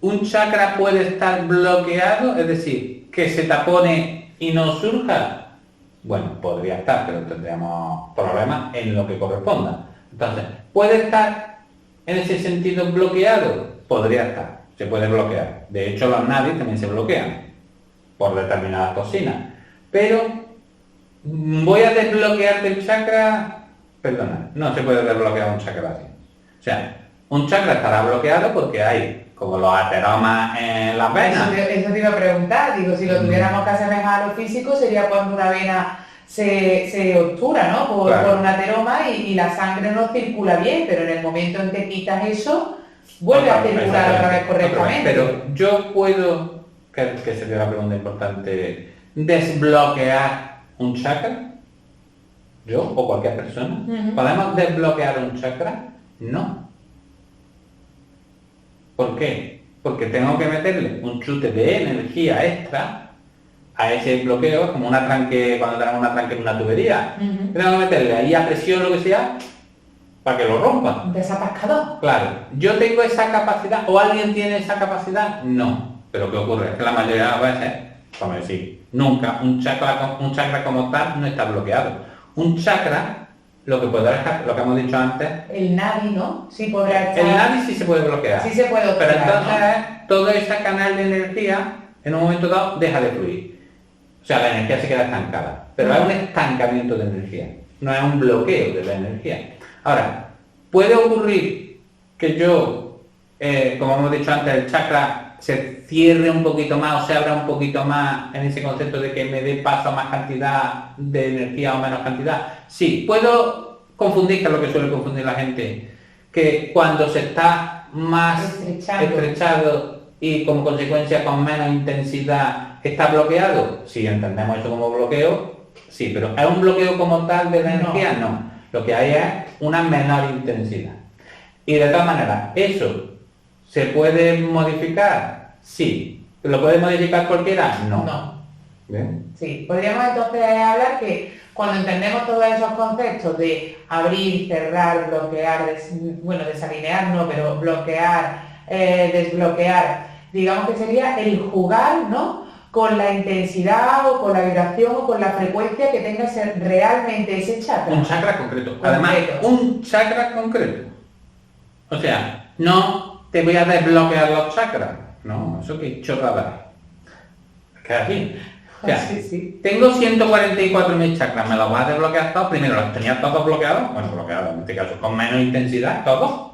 Un chakra puede estar bloqueado, es decir, que se tapone y no surja. Bueno, podría estar, pero tendríamos problemas en lo que corresponda. Entonces, ¿puede estar en ese sentido bloqueado? Podría estar, se puede bloquear. De hecho, los nadis también se bloquean por determinadas toxinas. Pero, ¿voy a desbloquearte el chakra? Perdona, no se puede desbloquear un chakra así. O sea, un chakra estará bloqueado porque hay como los ateromas en las venas. Eso te iba a preguntar, digo, si lo tuviéramos que asemejar a lo físico sería cuando una vena se obtura, ¿no? Por un ateroma y la sangre no circula bien, pero en el momento en que quitas eso, vuelve a circular otra vez correctamente. Pero yo puedo, que sería la pregunta importante, desbloquear un chakra. ¿Yo o cualquier persona? ¿Podemos desbloquear un chakra? No. ¿Por qué? Porque tengo que meterle un chute de energía extra a ese bloqueo, es como un atranque, cuando tenemos un atranque en una tubería. Tengo que meterle ahí a presión lo que sea, para que lo rompa. Un desatascador. Claro. ¿Yo tengo esa capacidad o alguien tiene esa capacidad? No. Pero ¿qué ocurre? Es que la mayoría de las veces, como decir, nunca un chakra como tal no está bloqueado. Un chakra, lo que puede dejar, lo que hemos dicho antes, el nadi, ¿no? Sí podrá estar... el nadi sí se puede bloquear. Sí se puede bloquear, pero entonces ¿no? todo ese canal de energía, en un momento dado, deja de fluir. O sea, la energía se queda estancada. Pero hay un estancamiento de energía, no es un bloqueo de la energía. Ahora, puede ocurrir que yo, como hemos dicho antes, el chakra se cierre un poquito más o se abra un poquito más en ese concepto de que me dé paso a más cantidad de energía o menos cantidad. Sí, puedo confundir, que es lo que suele confundir la gente, que cuando se está más estrechado y como consecuencia con menos intensidad está bloqueado. Si entendemos eso como bloqueo, sí, pero ¿es un bloqueo como tal de la energía? No. Lo que hay es una menor intensidad. Y de todas maneras, ¿eso se puede modificar? Sí. ¿Lo puede modificar cualquiera? No. No. ¿Bien? Sí, podríamos entonces hablar que cuando entendemos todos esos conceptos de abrir, cerrar, bloquear, desalinear no, pero bloquear, desbloquear, digamos que sería el jugar, ¿no?, con la intensidad o con la vibración o con la frecuencia que tenga realmente ese chakra. Un chakra concreto. Además, un chakra concreto. O sea, no te voy a desbloquear los chakras. No, eso que chorrada. Es que así. O sea, sí. Tengo 144.000 chakras, ¿me los vas a desbloquear todos? Primero, ¿los tenía todos bloqueados? Bueno, bloqueados, en este caso, con menos intensidad, todos.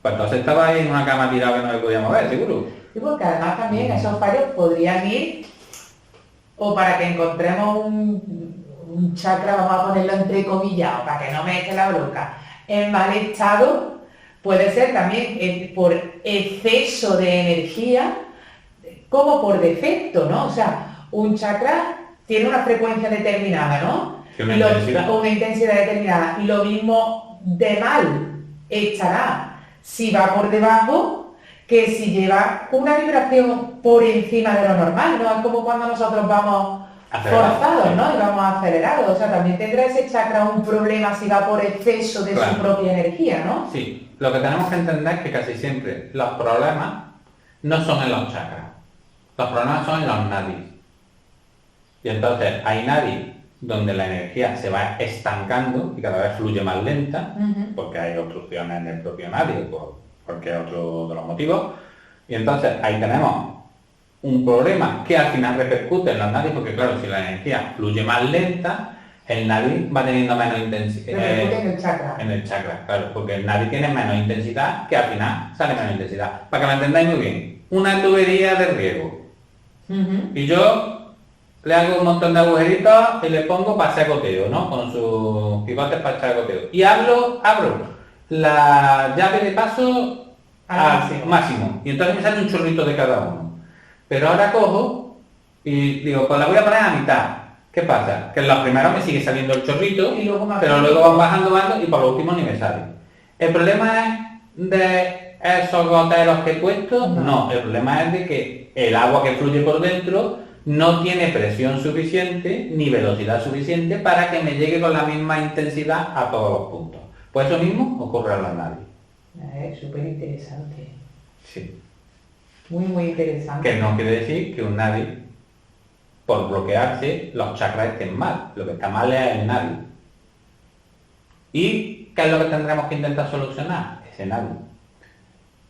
Pues entonces estaba ahí en una cama tirado que no me podía mover, seguro. Sí, porque además también esos fallos podrían ir, o para que encontremos un chakra, vamos a ponerlo entrecomillado, para que no me eche la bronca, en mal estado, puede ser también por exceso de energía, como por defecto, ¿no? O sea, un chakra tiene una frecuencia determinada, ¿no? Una intensidad determinada. Y lo mismo de mal estará si va por debajo que si lleva una vibración por encima de lo normal, ¿no? Es como cuando nosotros vamos forzados, ¿no? Y vamos acelerados. O sea, también tendrá ese chakra un problema si va por exceso de su propia energía, ¿no? Sí, lo que tenemos que entender es que casi siempre los problemas no son en los chakras. Los problemas son en los nadis. Y entonces hay nadis donde la energía se va estancando y cada vez fluye más lenta, porque hay obstrucciones en el propio nadi o por cualquier otro de los motivos. Y entonces ahí tenemos un problema que al final repercute en los nadis, porque claro, si la energía fluye más lenta, el nadi va teniendo menos intensidad. En el chakra, claro, porque el nadi tiene menos intensidad, que al final sale menos intensidad. Para que lo entendáis muy bien, una tubería de riego. Y yo le hago un montón de agujeritos y le pongo para hacer goteo, ¿no? Con sus pivotes para echar goteo. Y abro la llave de paso al máximo. Y entonces me sale un chorrito de cada uno. Pero ahora cojo y digo, pues la voy a poner a mitad. ¿Qué pasa? Que en los primeros me sigue saliendo el chorrito, pero luego van bajando y por lo último ni me sale. ¿El problema es de esos goteros que he puesto? No, el problema es de que el agua que fluye por dentro no tiene presión suficiente ni velocidad suficiente para que me llegue con la misma intensidad a todos los puntos. Pues eso mismo ocurre en los nadis. Es súper interesante. Sí. Muy, muy interesante. Que no quiere decir que un nadi, por bloquearse, los chakras estén mal. Lo que está mal es el nadi. ¿Y qué es lo que tendremos que intentar solucionar? Ese nadi.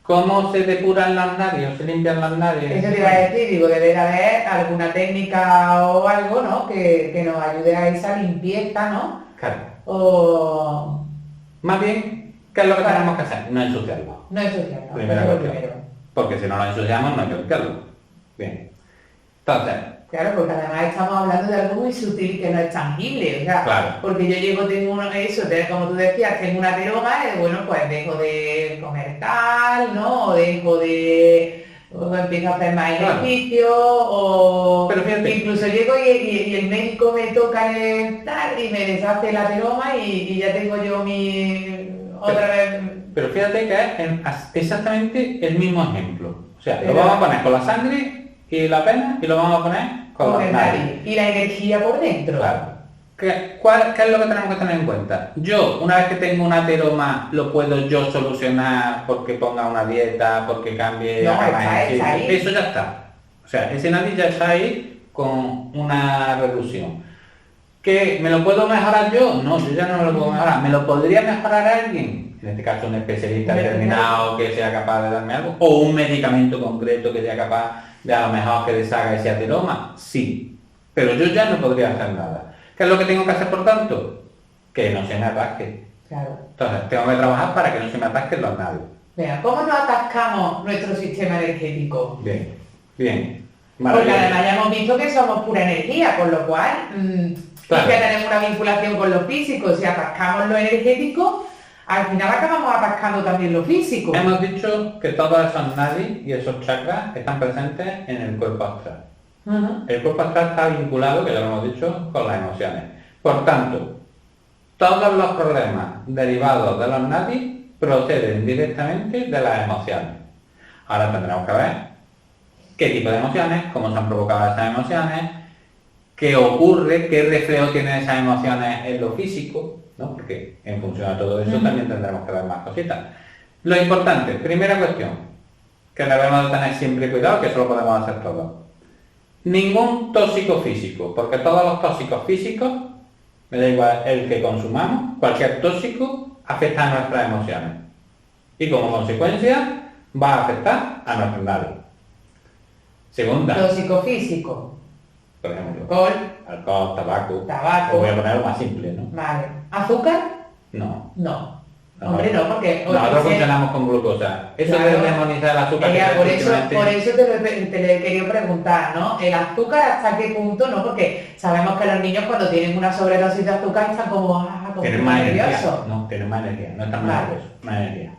¿Cómo se depuran las nadis o se limpian las nadis? Eso te iba a decir, digo, debe de haber alguna técnica o algo, ¿no? Que nos ayude a esa limpieza, ¿no? Claro. O Más bien, ¿qué es lo que Claro. tenemos que hacer? No ensuciarlo. No ensuciarlo, Primera eso es lo cuestión. primero. Porque si no lo ensuciamos, no hay que limpiarlo. Bien. Entonces, Claro, porque además estamos hablando de algo muy sutil que no es tangible, o sea, Claro. porque yo llego, tengo uno, eso, como tú decías, tengo una teroga, y bueno, pues dejo de comer tal, ¿no? O dejo de, o empiezo a hacer más Claro. ejercicio, o Pero fíjate. incluso llego y el médico me toca el tal y me deshace la teroma y ya tengo yo mi, otra vez, Pero fíjate que es exactamente el mismo ejemplo. O sea, lo Pero- vamos a poner con la sangre y la pena y lo vamos a poner con con los el nariz. nariz y la energía por dentro. Claro. ¿Qué es lo que tenemos que tener en cuenta? Yo, una vez que tengo una ateroma, lo puedo yo solucionar porque ponga una dieta, porque cambie No, haga más está ejercicio. ahí. Eso ya está. O sea, ese nariz ya está ahí con una reducción. ¿Que me lo puedo mejorar yo? No, yo ya no me lo puedo mejorar. ¿Me lo podría mejorar alguien? En este caso un especialista determinado que sea capaz de darme algo. ¿O un medicamento concreto que sea capaz de a lo mejor que deshaga ese ateroma? Sí. Pero yo ya no podría hacer nada. ¿Qué es lo que tengo que hacer por tanto? Que no se me atasque. Claro. Entonces, tengo que trabajar para que no se me atasquen los nadios. Venga, ¿cómo nos atascamos nuestro sistema energético? Bien, bien. Porque Maravilloso. además ya hemos visto que somos pura energía, con lo cual Claro. sí que tenemos una vinculación con lo físico. Si atascamos lo energético, al final acabamos atascando también lo físico. Hemos dicho que todos esos nadis y esos chakras están presentes en el cuerpo astral. Ujú. El cuerpo astral está vinculado, que ya lo hemos dicho, con las emociones. Por tanto, todos los problemas derivados de los nadis proceden directamente de las emociones. Ahora tendremos que ver qué tipo de emociones, cómo se han provocado esas emociones, qué ocurre, qué reflejo tienen esas emociones en lo físico, ¿no? Porque en función de todo eso también tendremos que ver más cositas. Lo importante, primera cuestión, que debemos de tener siempre cuidado, que eso lo podemos hacer todos. Ningún tóxico físico, porque todos los tóxicos físicos, me da igual el que consumamos, cualquier tóxico afecta a nuestras emociones. Y como consecuencia va a afectar a nuestros nariz. Segunda, Lo psicofísico, por ejemplo, alcohol, alcohol, tabaco. Os voy a poner algo más simple, ¿no? vale. ¿Azúcar? No. No. No. Hombre, no, porque... Nosotros ese- funcionamos con glucosa. Eso Claro. de demonizar el azúcar. Ella, que por efectivamente- eso te le quería preguntar, ¿no? El azúcar, ¿hasta qué punto? ¿No? Porque sabemos que los niños cuando tienen una sobredosis de azúcar están como Tienen más energía. nerviosos. No, tienen más energía. No están más Vale. nerviosos. Más energía.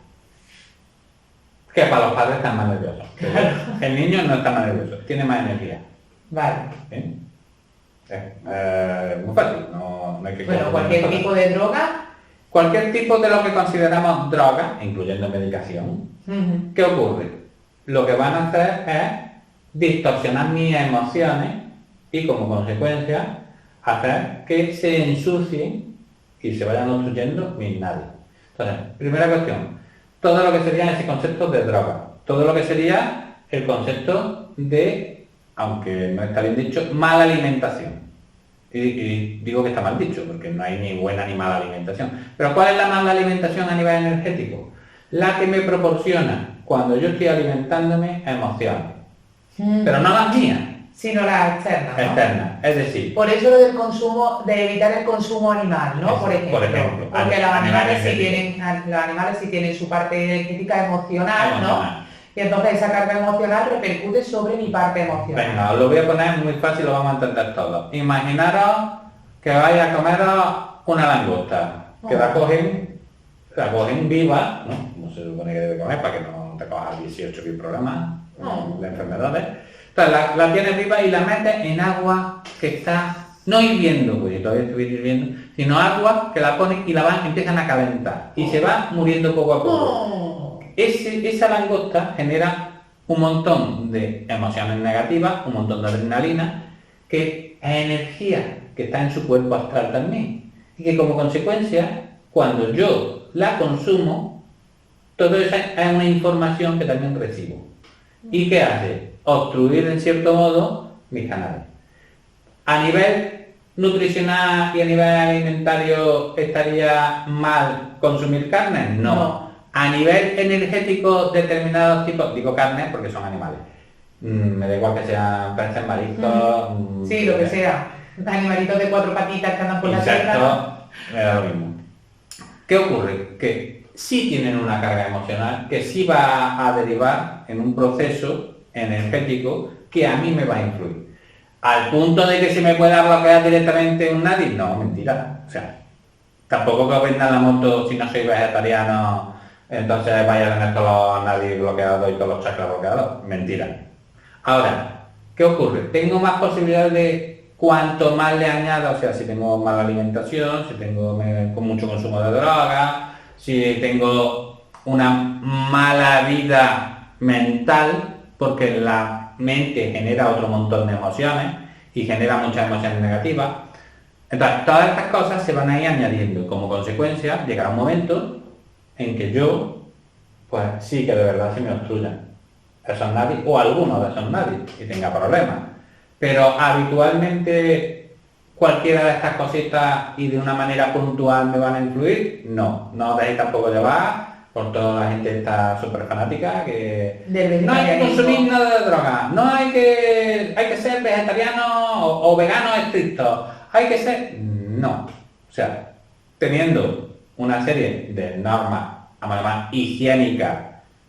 Que para los padres están más nerviosos. Pero el niño no está más nervioso. Tiene más energía. Vale. ¿Eh? Muy fácil. No hay que Bueno, cualquier confundir tipo de droga. Cualquier tipo de lo que consideramos droga, incluyendo medicación, Ujú. ¿qué ocurre? Lo que van a hacer es distorsionar mis emociones y como consecuencia hacer que se ensucien y se vayan obstruyendo mis nadios. Entonces, primera cuestión, todo lo que sería ese concepto de droga, todo lo que sería el concepto de, aunque no está bien dicho, mala alimentación. Y digo que está mal dicho, porque no hay ni buena ni mala alimentación. Pero ¿cuál es la mala alimentación a nivel energético? La que me proporciona, cuando yo estoy alimentándome, emociones. Pero no las mías, Sino las externas, ¿no? externas. Es decir, Por eso lo del consumo, de evitar el consumo animal, ¿no? Eso, Por ejemplo. por ejemplo, Porque a los nivel animales, sí energético. los animales sí tienen su parte energética emocional, ¿no? emocional. Y entonces esa carga emocional repercute sobre mi parte emocional. Venga, os lo voy a poner muy fácil, lo vamos a entender todos. Imaginaros que vais a comeros una langosta, que la cogen viva, ¿no? No se supone que debe comer para que no te cojas 18.000 problemas de enfermedades. Entonces la tienes viva y la metes en agua que está no hirviendo, porque todavía estoy hirviendo, sino agua que la pones y empiezan a calentar y se va muriendo poco a poco. Oh. Esa langosta genera un montón de emociones negativas, un montón de adrenalina, que es energía que está en su cuerpo astral también. Y que como consecuencia, cuando yo la consumo, todo eso es una información que también recibo. ¿Y qué hace? Obstruir en cierto modo mis canales. A nivel nutricional y a nivel alimentario, ¿estaría mal consumir carne? No. A nivel energético, determinados tipos, digo carne porque son animales. Me da igual que sean peces, mariscos... Sí, lo que sea. Animalitos de 4 patitas que andan por la insectos, tierra. me da lo mismo. ¿Qué ocurre? Que sí tienen una carga emocional, que sí va a derivar en un proceso energético que a mí me va a influir. Al punto de que se me pueda bloquear directamente un nadie, no, mentira. O sea, tampoco que os vendan la moto si no soy vegetariano, entonces vaya a tener todos los nadie bloqueados y todos los chakras bloqueados. Mentira. Ahora, ¿qué ocurre? Tengo más posibilidades de cuanto más le añada, o sea, si tengo mala alimentación, si tengo con mucho consumo de droga, si tengo una mala vida mental, porque la mente genera otro montón de emociones y genera muchas emociones negativas. Entonces, todas estas cosas se van a ir añadiendo. Como consecuencia, llegará un momento en que yo, pues sí que de verdad se me obstruyan esos nadie o alguno de esos nadie y tenga problemas. Pero habitualmente cualquiera de estas cositas y de una manera puntual me van a influir. No os dejéis tampoco llevar por toda la gente está súper fanática que no hay que consumir nada de droga, no hay que ser vegetariano o vegano estricto, hay que ser... No, o sea, teniendo una serie de normas, además higiénicas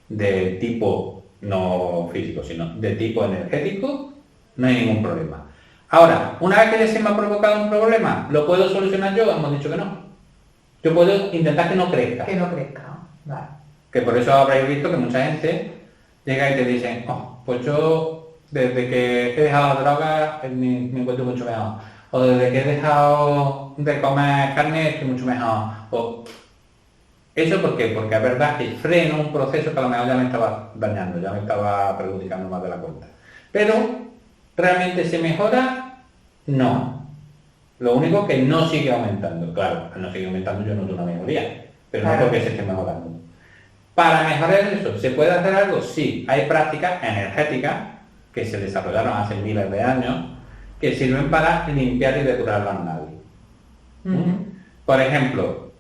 de tipo no físico, sino de tipo energético, no hay ningún problema. Ahora, una vez que ya se me ha provocado un problema, ¿lo puedo solucionar yo? Hemos dicho que no. Yo puedo intentar que no crezca. Que no crezca. Vale. Que por eso habréis visto que mucha gente llega y te dice, pues yo desde que he dejado la droga me encuentro mucho mejor. O desde que he dejado de comer carne estoy mucho mejor. O, ¿eso por qué? Porque es verdad que freno un proceso que a lo mejor ya me estaba dañando, ya me estaba perjudicando más de la cuenta. Pero, ¿realmente se mejora? No. Lo único que no sigue aumentando. Claro, al no sigue aumentando yo noto una mejoría. Pero no porque se esté mejorando. Para mejorar eso, ¿se puede hacer algo? Sí, hay prácticas energéticas que se desarrollaron hace miles de años que sirven para limpiar y depurar los nadis. Por ejemplo,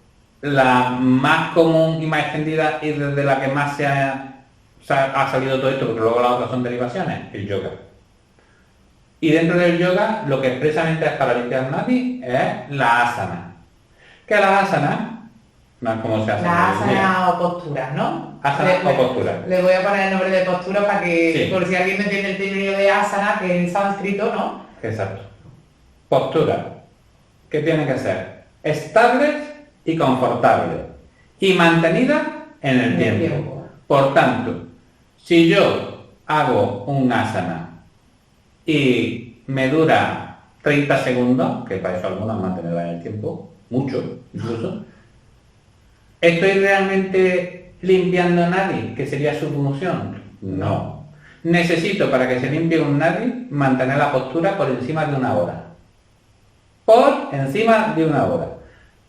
la más común y más extendida y desde la que más ha salido todo esto, porque luego las otras son derivaciones, el yoga. Y dentro del yoga, lo que expresamente es para limpiar nadis es la asana. ¿Qué es la asana? No es como se hace. La asana o posturas, ¿no? Asana o posturas. Le voy a poner el nombre de postura para que, sí. por si alguien no entiende el término de asana, que es sánscrito, ¿no? Exacto. Postura. ¿Qué tiene que ser? Estables y confortables. Y mantenida en el tiempo. Por tanto, si yo hago un asana y me dura 30 segundos, que para eso algunos mantenerla en el tiempo, mucho incluso, ¿estoy realmente limpiando nadie, que sería su función? No. Necesito, para que se limpie un nadie, mantener la postura por encima de una hora. Por encima de una hora.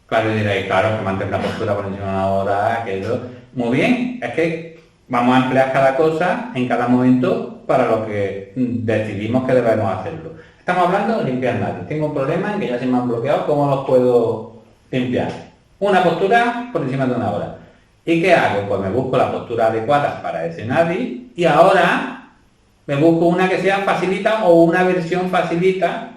Claro, diréis, claro, que mantener la postura por encima de una hora, que eso... Muy bien, es que vamos a emplear cada cosa en cada momento para lo que decidimos que debemos hacerlo. Estamos hablando de limpiar nadie. Tengo un problema en que ya se me han bloqueado, ¿cómo los puedo limpiar? Una postura por encima de una hora. ¿Y qué hago? Pues me busco la postura adecuada para ese nadie y ahora me busco una que sea facilita o una versión facilita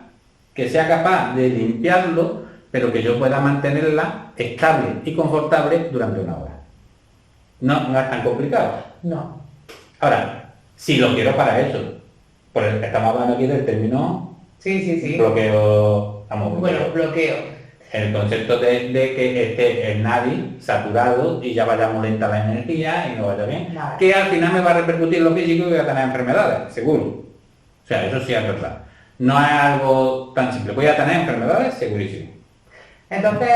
que sea capaz de limpiarlo, pero que yo pueda mantenerla estable y confortable durante una hora. No es tan complicado. No. Ahora, si lo quiero para eso, pues estamos hablando aquí del término sí. bloqueo. Bloqueo. El concepto de que esté el nadie saturado y ya vaya muy lenta la energía y no vaya bien, Vale. Que al final me va a repercutir en lo físico y voy a tener enfermedades, seguro. O sea, eso sí es verdad. No es algo tan simple. Voy a tener enfermedades, segurísimo. Entonces,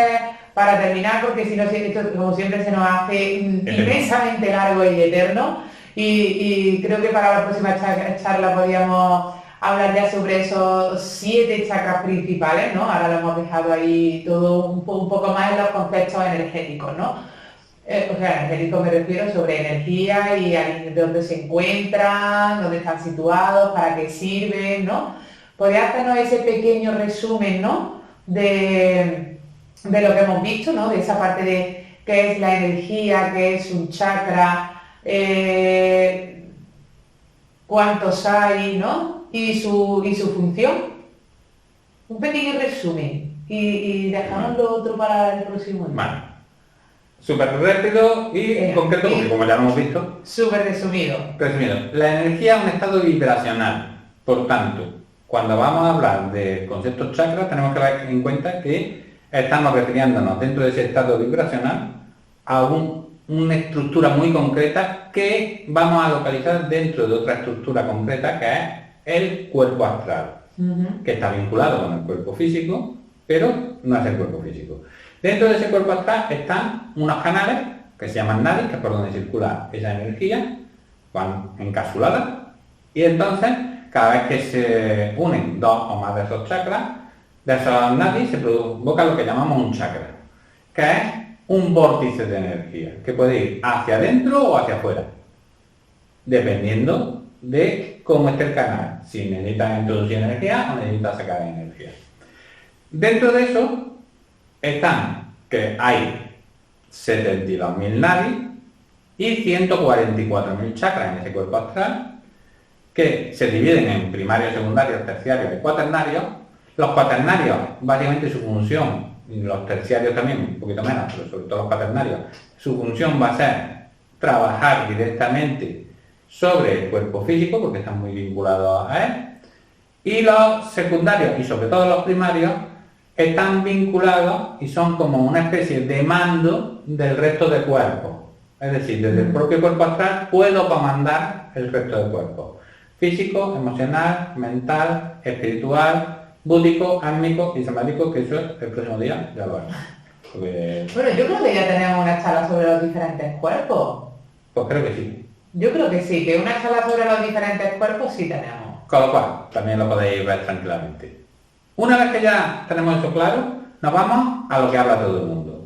para terminar, porque si no, esto como siempre se nos hace inmensamente largo y eterno, y creo que para la próxima charla podríamos hablar ya sobre esos 7 chakras principales, ¿no? Ahora lo hemos dejado ahí todo un poco más en los conceptos energéticos, ¿no? O sea, energéticos me refiero sobre energía y de dónde se encuentran, dónde están situados, para qué sirven, ¿no? ¿Podría hacernos ese pequeño resumen, ¿no? De lo que hemos visto, ¿no? De esa parte de qué es la energía, qué es un chakra, cuántos hay, ¿no? Y su función. Un pequeño resumen. Y dejamos lo otro para el próximo día. Vale. Súper rápido y concreto, porque como ya lo hemos visto, Súper resumido. resumido, la energía es un estado vibracional. Por tanto, cuando vamos a hablar de conceptos chakras, tenemos que tener en cuenta que estamos refiriéndonos dentro de ese estado vibracional a una estructura muy concreta que vamos a localizar dentro de otra estructura concreta que es el cuerpo astral, que está vinculado con el cuerpo físico, pero no es el cuerpo físico. Dentro de ese cuerpo astral están unos canales que se llaman nadis, que es por donde circula esa energía, van encapsuladas, y entonces cada vez que se unen dos o más de esos chakras, de esos nadis se provoca lo que llamamos un chakra, que es un vórtice de energía, que puede ir hacia adentro o hacia afuera, dependiendo de cómo esté el canal, si necesita introducir energía o necesita sacar energía. Dentro de eso están que hay 72.000 nadis y 144.000 chakras en ese cuerpo astral, que se dividen en primarios, secundarios, terciarios y cuaternarios. Los cuaternarios, básicamente su función, y los terciarios también, un poquito menos, pero sobre todo los cuaternarios, su función va a ser trabajar directamente sobre el cuerpo físico, porque están muy vinculados a él. Y los secundarios, y sobre todo los primarios, están vinculados y son como una especie de mando del resto del cuerpo. Es decir, desde el propio cuerpo astral puedo comandar el resto del cuerpo. Físico, emocional, mental, espiritual, búdico, átmico y samático, que eso el próximo día ya lo haremos. Bueno, yo creo que ya tenemos una charla sobre los diferentes cuerpos. Pues creo que sí. Yo creo que sí, que una charla sobre los diferentes cuerpos sí tenemos. Con lo cual, también lo podéis ver tranquilamente. Una vez que ya tenemos eso claro, nos vamos a lo que habla todo el mundo.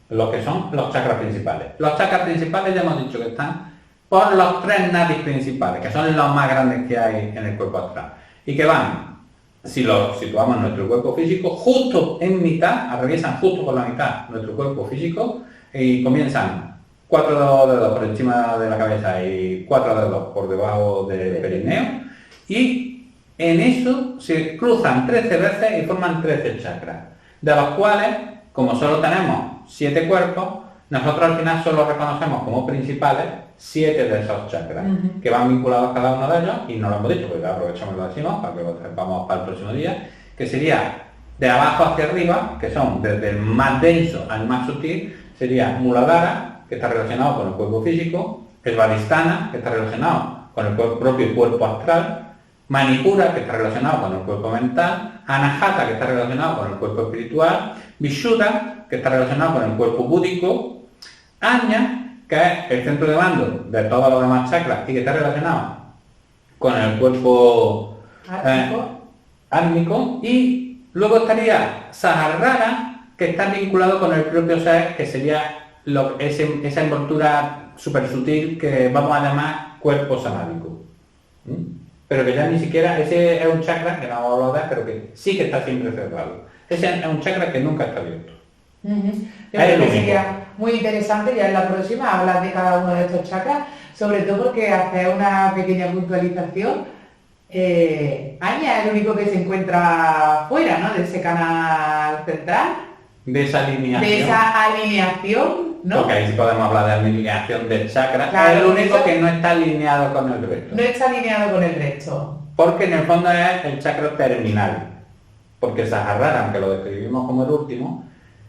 Lo que son los chakras principales. Los chakras principales ya hemos dicho que están por los 3 nadis principales, que son los más grandes que hay en el cuerpo astral. Y que van, si los situamos en nuestro cuerpo físico, justo en mitad, atraviesan justo por la mitad nuestro cuerpo físico y comienzan 4 dedos por encima de la cabeza y 4 dedos por debajo del perineo. Y en eso se cruzan 13 veces y forman 13 chakras, de los cuales, como solo tenemos 7 cuerpos, nosotros al final solo reconocemos como principales 7 de esos chakras, que van vinculados cada uno de ellos, y no lo hemos dicho, porque aprovechamos y lo decimos, para que lo sepamos para el próximo día, que sería de abajo hacia arriba, que son desde el más denso al más sutil, sería Muladhara, que está relacionado con el cuerpo físico, Svadhisthana, que está relacionado con el propio cuerpo astral, Manipura, que está relacionado con el cuerpo mental, Anahata, que está relacionado con el cuerpo espiritual, Vishuddha, que está relacionado con el cuerpo búdico, Ajna, que es el centro de mando de todos los demás chakras y que está relacionado con el cuerpo átmico, y luego estaría Sahasrara, que está vinculado con el propio ser, que sería esa envoltura súper sutil que vamos a llamar cuerpo samádico. Pero que ya ni siquiera, ese es un chakra que no vamos a hablar, pero que sí que está siempre cerrado. Ese es un chakra que nunca está abierto. Yo creo que sería muy interesante ya en la próxima hablar de cada uno de estos chakras, sobre todo porque hacer una pequeña puntualización. Ajna es el único que se encuentra fuera, ¿no?, de ese canal central. De esa alineación. De esa alineación, ¿no? Porque ahí sí podemos hablar de alineación del chakra. Claro, es el único que no está alineado con el resto. No está alineado con el resto. Porque en el fondo es el chakra terminal. Porque Sahasrara, aunque lo describimos como el último,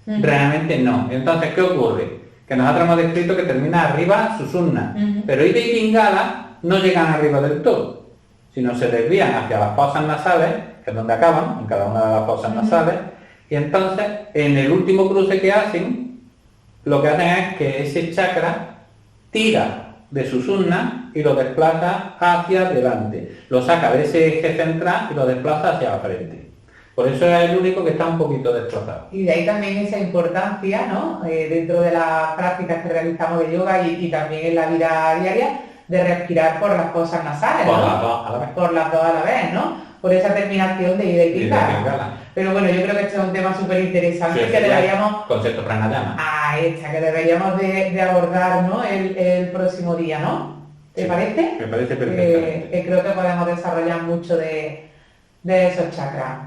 realmente no. Entonces, ¿qué ocurre? Que nosotros hemos descrito que termina arriba Sushumna, pero Ida y Pingala no llegan arriba del todo, sino se desvían hacia las fosas nasales, que es donde acaban, en cada una de las fosas nasales, y entonces en el último cruce que hacen, lo que hacen es que ese chakra tira de Sushumna y lo desplaza hacia adelante, lo saca de ese eje central y lo desplaza hacia la frente. Por eso es el único que está un poquito desplazado. Y de ahí también esa importancia, ¿no?, dentro de las prácticas que realizamos de yoga y también en la vida diaria, de respirar por las fosas nasales, por ¿no? Las dos a la vez. Por las dos a la vez, ¿no? Por esa terminación de ida y pingala. Pero bueno, yo creo que este es un tema súper interesante que deberíamos... Concepto pranayama. Que deberíamos de abordar, ¿no?, el próximo día, ¿no? ¿Te parece? Me parece perfectamente. Creo que podemos desarrollar mucho de esos chakras.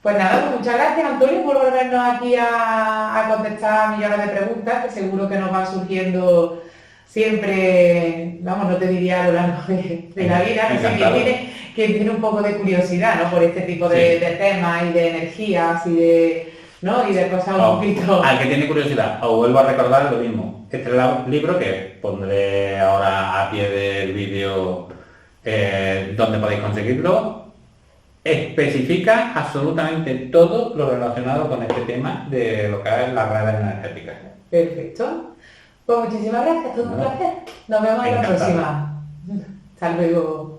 Pues nada, pues muchas gracias Antonio por volvernos aquí a contestar millones de preguntas que seguro que nos van surgiendo siempre, vamos, no te diría a lo largo de la vida, no sé, quien tiene un poco de curiosidad, ¿no? Por este tipo de temas y de energías y de, ¿no? Y de cosas un poquito... Al que tiene curiosidad, os vuelvo a recordar lo mismo. Este libro que pondré ahora a pie del vídeo donde podéis conseguirlo, especifica absolutamente todo lo relacionado con este tema de lo que es las redes energéticas. Perfecto. Pues muchísimas gracias, todo un placer. Nos vemos en la próxima. Hasta luego.